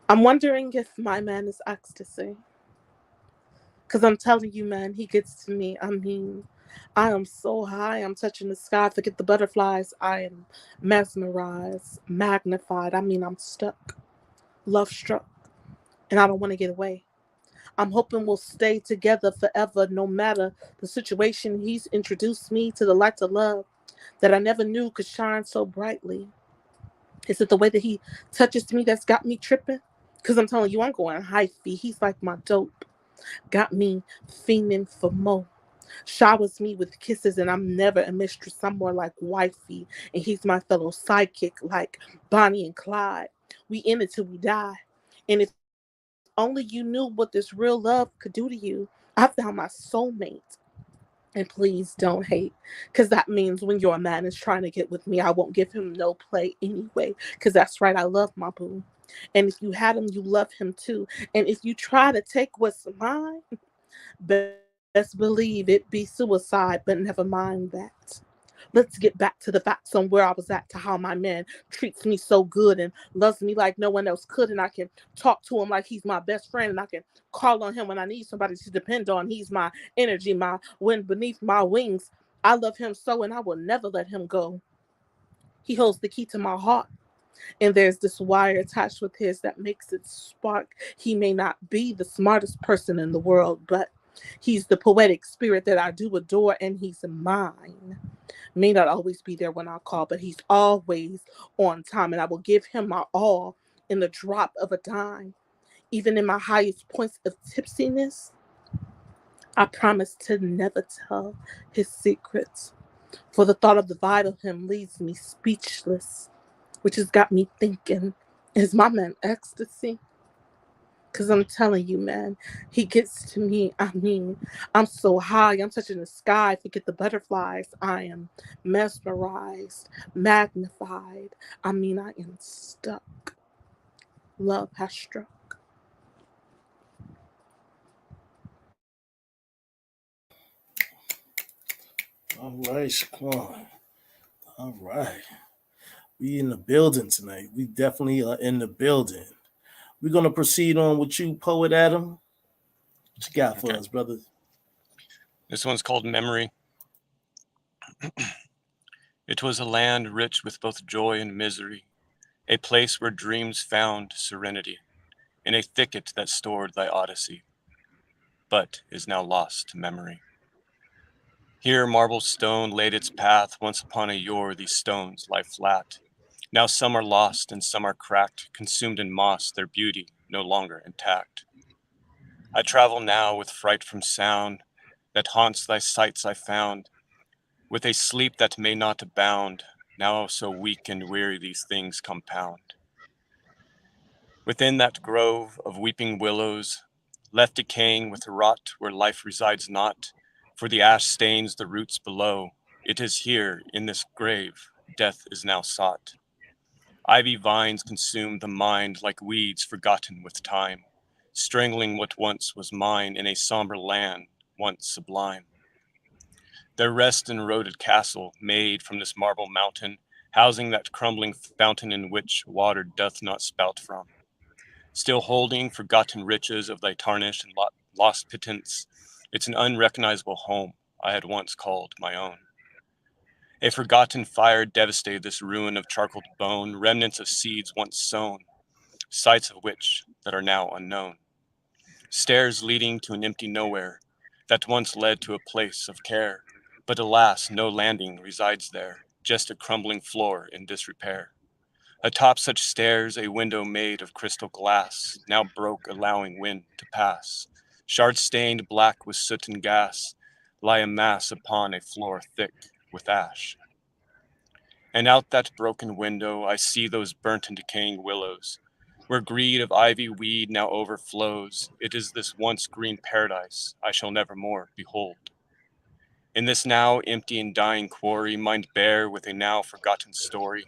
B: I'm wondering if my man is ecstasy. Because I'm telling you, man, he gets to me. I mean, I am so high, I'm touching the sky. Forget the butterflies. I am mesmerized, magnified. I mean, I'm stuck, love struck, and I don't want to get away. I'm hoping we'll stay together forever, no matter the situation. He's introduced me to the light of love that I never knew could shine so brightly. Is it the way that he touches me that's got me tripping? Because I'm telling you, I'm going hyphy. He's like my dope. Got me fiending for more. Showers me with kisses, and I'm never a mistress. I'm more like wifey, and he's my fellow sidekick, like Bonnie and Clyde. We in it till we die. And if only you knew what this real love could do to you. I found my soulmate. And please don't hate, because that means when your man is trying to get with me, I won't give him no play anyway, because that's right, I love my boo. And if you had him, you love him too. And if you try to take what's mine, best believe it be suicide, but never mind that. Let's get back to the facts on where I was at, to how my man treats me so good and loves me like no one else could. And I can talk to him like he's my best friend. And I can call on him when I need somebody to depend on. He's my energy, my wind beneath my wings. I love him so, and I will never let him go. He holds the key to my heart. And there's this wire attached with his that makes it spark. He may not be the smartest person in the world, but he's the poetic spirit that I do adore, and he's mine. May not always be there when I call, but he's always on time, and I will give him my all in the drop of a dime. Even in my highest points of tipsiness, I promise to never tell his secrets. For the thought of the vibe of him leaves me speechless, which has got me thinking, is my man ecstasy? Because I'm telling you, man, he gets to me. I mean, I'm so high, I'm touching the sky, forget the butterflies. I am mesmerized, magnified. I mean, I am stuck. Love has struck.
A: All right, Shaquan. All right. We in the building tonight. We definitely are in the building. We're gonna proceed on with you, Poet Adam. What you got for
D: Okay.
A: us, brother?
D: This one's called Memory. It was a land rich with both joy and misery, a place where dreams found serenity, in a thicket that stored thy odyssey, but is now lost to memory. Here marble stone laid its path, once upon a yore these stones lie flat. Now some are lost and some are cracked, consumed in moss, their beauty no longer intact. I travel now with fright from sound that haunts thy sights I found, with a sleep that may not abound, now so weak and weary these things compound. Within that grove of weeping willows, left decaying with rot where life resides not, for the ash stains the roots below, it is here, in this grave, death is now sought. Ivy vines consume the mind like weeds forgotten with time, strangling what once was mine in a somber land, once sublime. There rests an eroded castle, made from this marble mountain, housing that crumbling fountain in which water doth not spout from. Still holding forgotten riches of thy tarnished and lost pittance, it's an unrecognizable home I had once called my own. A forgotten fire devastated this ruin of charcoaled bone, remnants of seeds once sown, sites of which that are now unknown. Stairs leading to an empty nowhere that once led to a place of care, but alas, no landing resides there, just a crumbling floor in disrepair. Atop such stairs, a window made of crystal glass now broke, allowing wind to pass. Shards stained black with soot and gas lie a mass upon a floor thick with ash. And out that broken window I see those burnt and decaying willows, where greed of ivy weed now overflows. It is this once green paradise I shall never more behold. In this now empty and dying quarry, mind bare with a now forgotten story,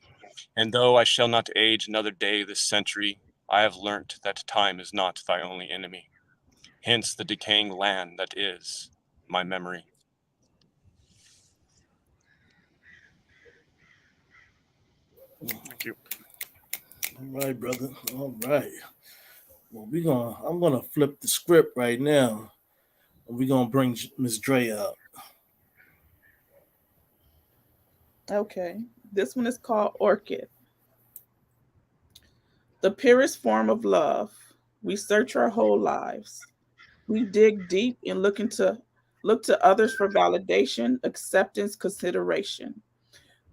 D: and though I shall not age another day this century, I have learnt that time is not thy only enemy. Hence the decaying land that is my memory. Thank you.
A: All right, brother. All right. Well, I'm gonna flip the script right now, and we're gonna bring Miss Dre up.
F: Okay. This one is called Orchid. The purest form of love. We search our whole lives. We dig deep and look to others for validation, acceptance, consideration.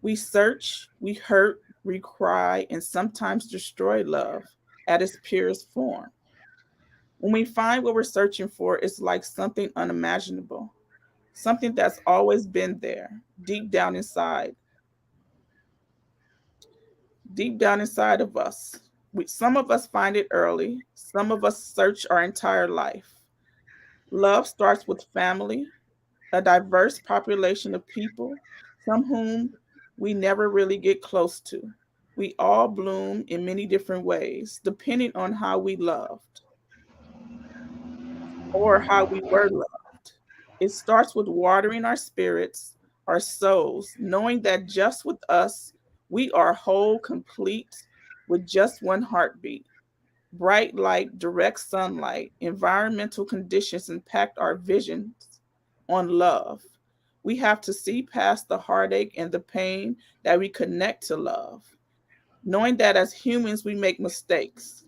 F: We search, we hurt, we cry, and sometimes destroy love at its purest form. When we find what we're searching for, it's like something unimaginable, something that's always been there, deep down inside of us. Some of us find it early, some of us search our entire life. Love starts with family, a diverse population of people, some whom we never really get close to. We all bloom in many different ways, depending on how we loved or how we were loved. It starts with watering our spirits, our souls, knowing that just with us, we are whole, complete, with just one heartbeat. Bright light, direct sunlight, environmental conditions impact our visions on love. We have to see past the heartache and the pain that we connect to love, knowing that as humans we make mistakes,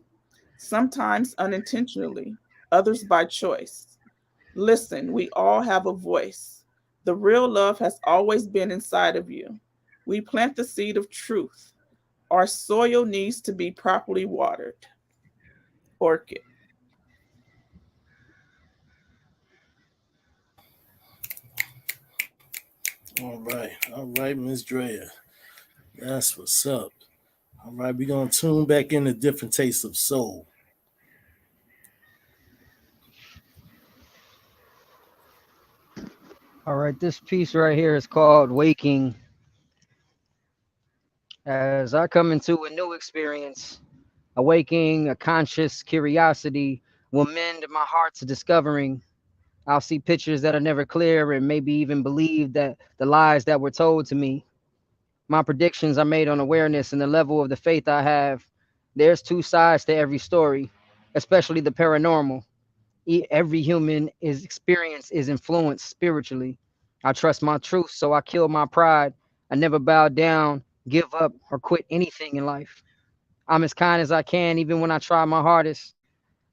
F: sometimes unintentionally, others by choice. Listen, we all have a voice. The real love has always been inside of you. We plant the seed of truth. Our soil needs to be properly watered. Orchid.
A: All right, Miss Drea. That's what's up. All right, we're gonna tune back into different tastes of soul.
E: All right, this piece right here is called Waking. As I come into a new experience, awaking a conscious curiosity will mend my heart's discovering. I'll see pictures that are never clear and maybe even believe that the lies that were told to me. My predictions are made on awareness and the level of the faith I have. There's two sides to every story, especially the paranormal. Every human is experience is influenced spiritually. I trust my truth, so I kill my pride. I never bow down, give up, or quit anything in life. I'm as kind as I can, even when I try my hardest.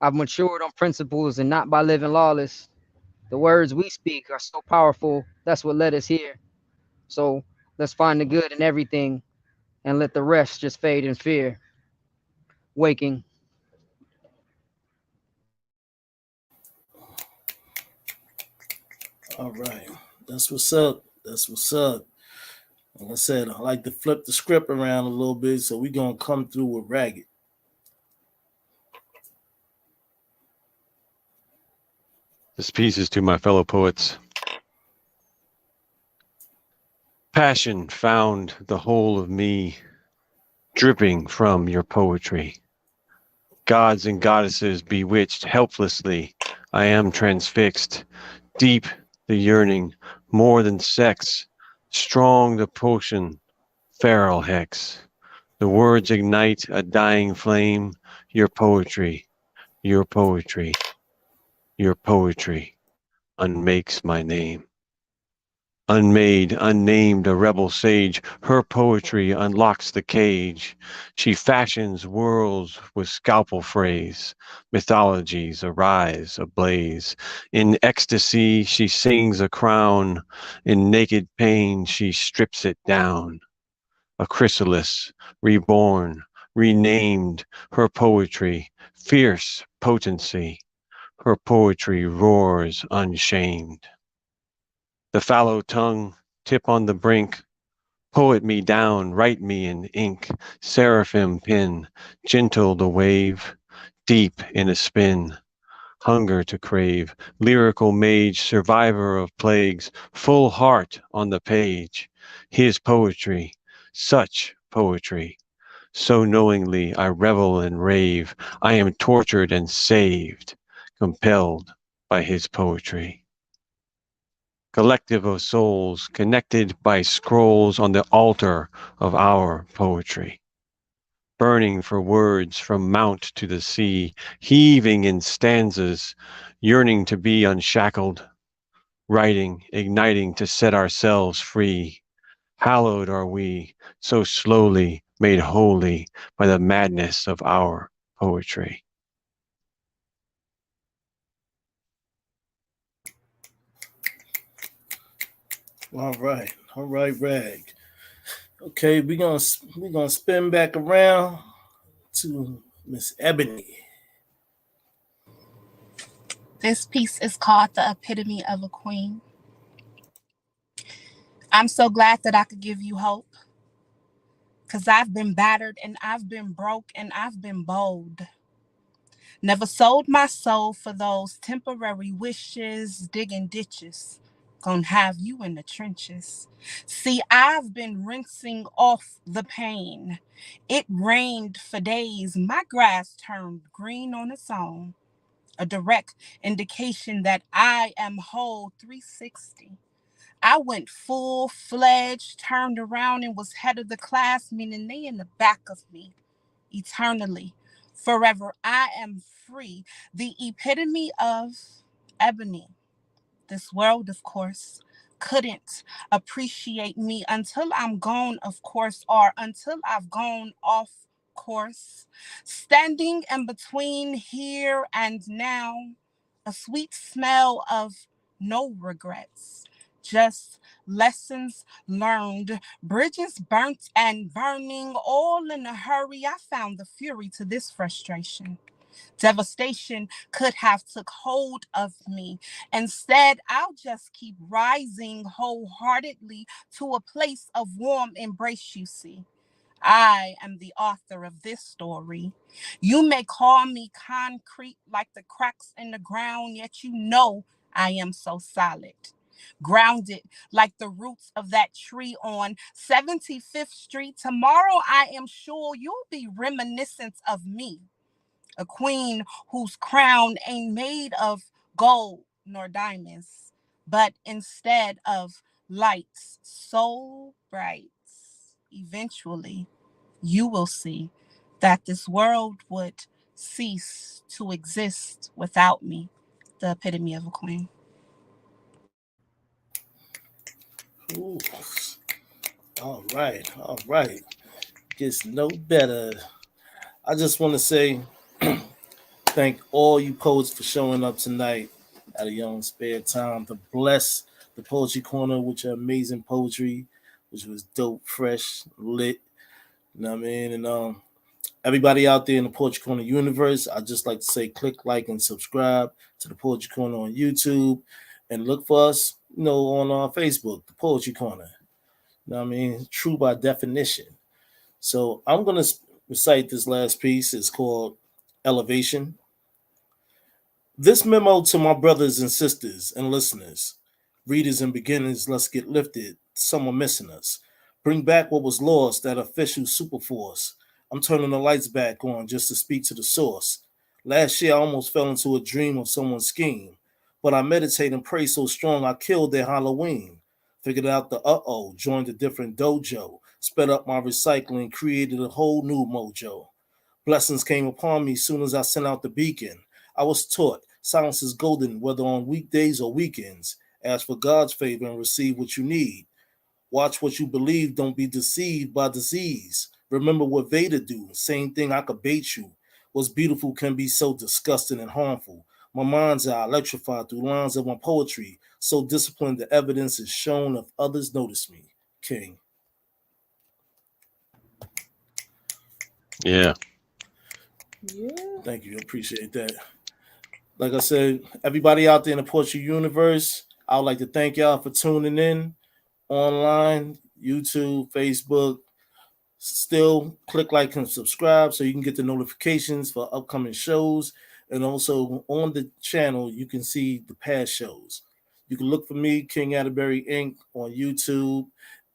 E: I've matured on principles and not by living lawless. The words we speak are so powerful. That's what led us here. So let's find the good in everything and let the rest just fade in fear. Waking.
A: All right, that's what's up. That's what's up. Like I said, I like to flip the script around a little bit, so we're gonna come through with ragged.
C: This piece is to my fellow poets. Passion found the whole of me, dripping from your poetry. Gods and goddesses bewitched helplessly, I am transfixed. Deep the yearning, more than sex, strong the potion, feral hex. The words ignite a dying flame, your poetry, your poetry, your poetry unmakes my name. Unmade, unnamed, a rebel sage, her poetry unlocks the cage. She fashions worlds with scalpel phrase, mythologies arise ablaze. In ecstasy, she sings a crown. In naked pain, she strips it down. A chrysalis, reborn, renamed, her poetry, fierce potency. Her poetry roars unshamed. The fallow tongue, tip on the brink, poet me down, write me in ink, seraphim pin, gentle the wave, deep in a spin, hunger to crave, lyrical mage, survivor of plagues, full heart on the page, his poetry, such poetry. So knowingly I revel and rave, I am tortured and saved, compelled by his poetry. Collective of souls connected by scrolls on the altar of our poetry, burning for words from mount to the sea, heaving in stanzas, yearning to be unshackled, writing, igniting to set ourselves free. Hallowed are we, so slowly made holy by the madness of our poetry.
A: All right, rag. Okay, we're gonna spin back around to Miss Ebony.
G: This piece is called The Epitome of a Queen. I'm so glad that I could give you hope because I've been battered and I've been broke and I've been bold. Never sold my soul for those temporary wishes, digging ditches, gonna have you in the trenches. See, I've been rinsing off the pain. It rained for days. My grass turned green on its own. A direct indication that I am whole 360. I went full fledged, turned around, and was head of the class, meaning they in the back of me eternally. Forever, I am free. The epitome of ebony. This world, of course, couldn't appreciate me until I'm gone, of course, or until I've gone off course. Standing in between here and now, a sweet smell of no regrets, just lessons learned, bridges burnt and burning, all in a hurry. I found the fury to this frustration. Devastation could have took hold of me. Instead, I'll just keep rising wholeheartedly to a place of warm embrace, you see. I am the author of this story. You may call me concrete like the cracks in the ground, yet you know I am so solid. Grounded like the roots of that tree on 75th Street. Tomorrow, I am sure you'll be reminiscent of me, a queen whose crown ain't made of gold nor diamonds, but instead of lights so bright. Eventually, you will see that this world would cease to exist without me, the epitome of a queen.
A: Ooh. All right, all right. Gets no better. I just want to say thank all you poets for showing up tonight at a young spare time to bless the Poetry Corner with your amazing poetry, which was dope, fresh, lit. You know what I mean? And everybody out there in the Poetry Corner universe, I just like to say click like and subscribe to the Poetry Corner on YouTube and look for us, on Facebook, the Poetry Corner. You know what I mean? True by definition. So I'm gonna recite this last piece. It's called Elevation. This memo to my brothers and sisters and listeners, readers and beginners, let's get lifted. Some are missing us. Bring back what was lost, that official super force. I'm turning the lights back on just to speak to the source. Last year, I almost fell into a dream of someone's scheme, but I meditate and pray so strong I killed their Halloween. Figured out the joined a different dojo, sped up my recycling, created a whole new mojo. Blessings came upon me soon as I sent out the beacon. I was taught silence is golden, whether on weekdays or weekends. Ask for God's favor and receive what you need. Watch what you believe, don't be deceived by disease. Remember what Vader do, same thing I could bait you. What's beautiful can be so disgusting and harmful. My mind's eye electrified through lines of my poetry, so disciplined the evidence is shown if others notice me. King.
C: Yeah.
F: Yeah.
A: Thank you. I appreciate that. Like I said, everybody out there in the Poetry universe, I would like to thank y'all for tuning in online, YouTube, Facebook. Still click like and subscribe so you can get the notifications for upcoming shows. And also on the channel, you can see the past shows. You can look for me, King Atterbury Inc. on YouTube.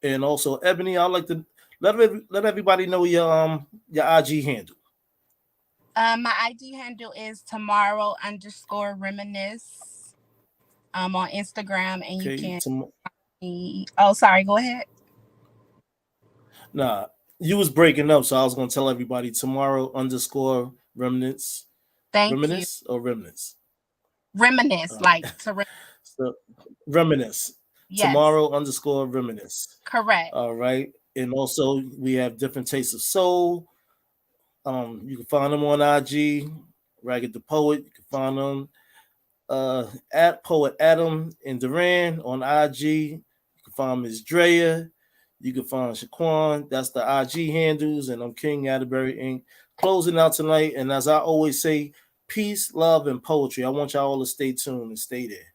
A: And also, Ebony, I'd like to let everybody know your IG handle.
G: My IG handle is tomorrow underscore reminisce on Instagram, and you
A: Okay.
G: can. Oh, sorry. Go ahead.
A: Nah, you was breaking up, so I was gonna tell everybody tomorrow underscore remnants.
G: Thank you.
A: Reminisce or remnants?
G: Reminisce, like to
A: So reminisce.
G: yes,
A: Tomorrow underscore reminisce.
G: correct.
A: All right. And also we have different tastes of soul. You can find them on IG, Ragged the Poet. You can find them at Poet Adam and Duran on IG. You can find Miss Drea. You can find Shaquan. That's the IG handles. And I'm King Atterbury Inc. Closing out tonight. And as I always say, peace, love, and poetry. I want y'all all to stay tuned and stay there.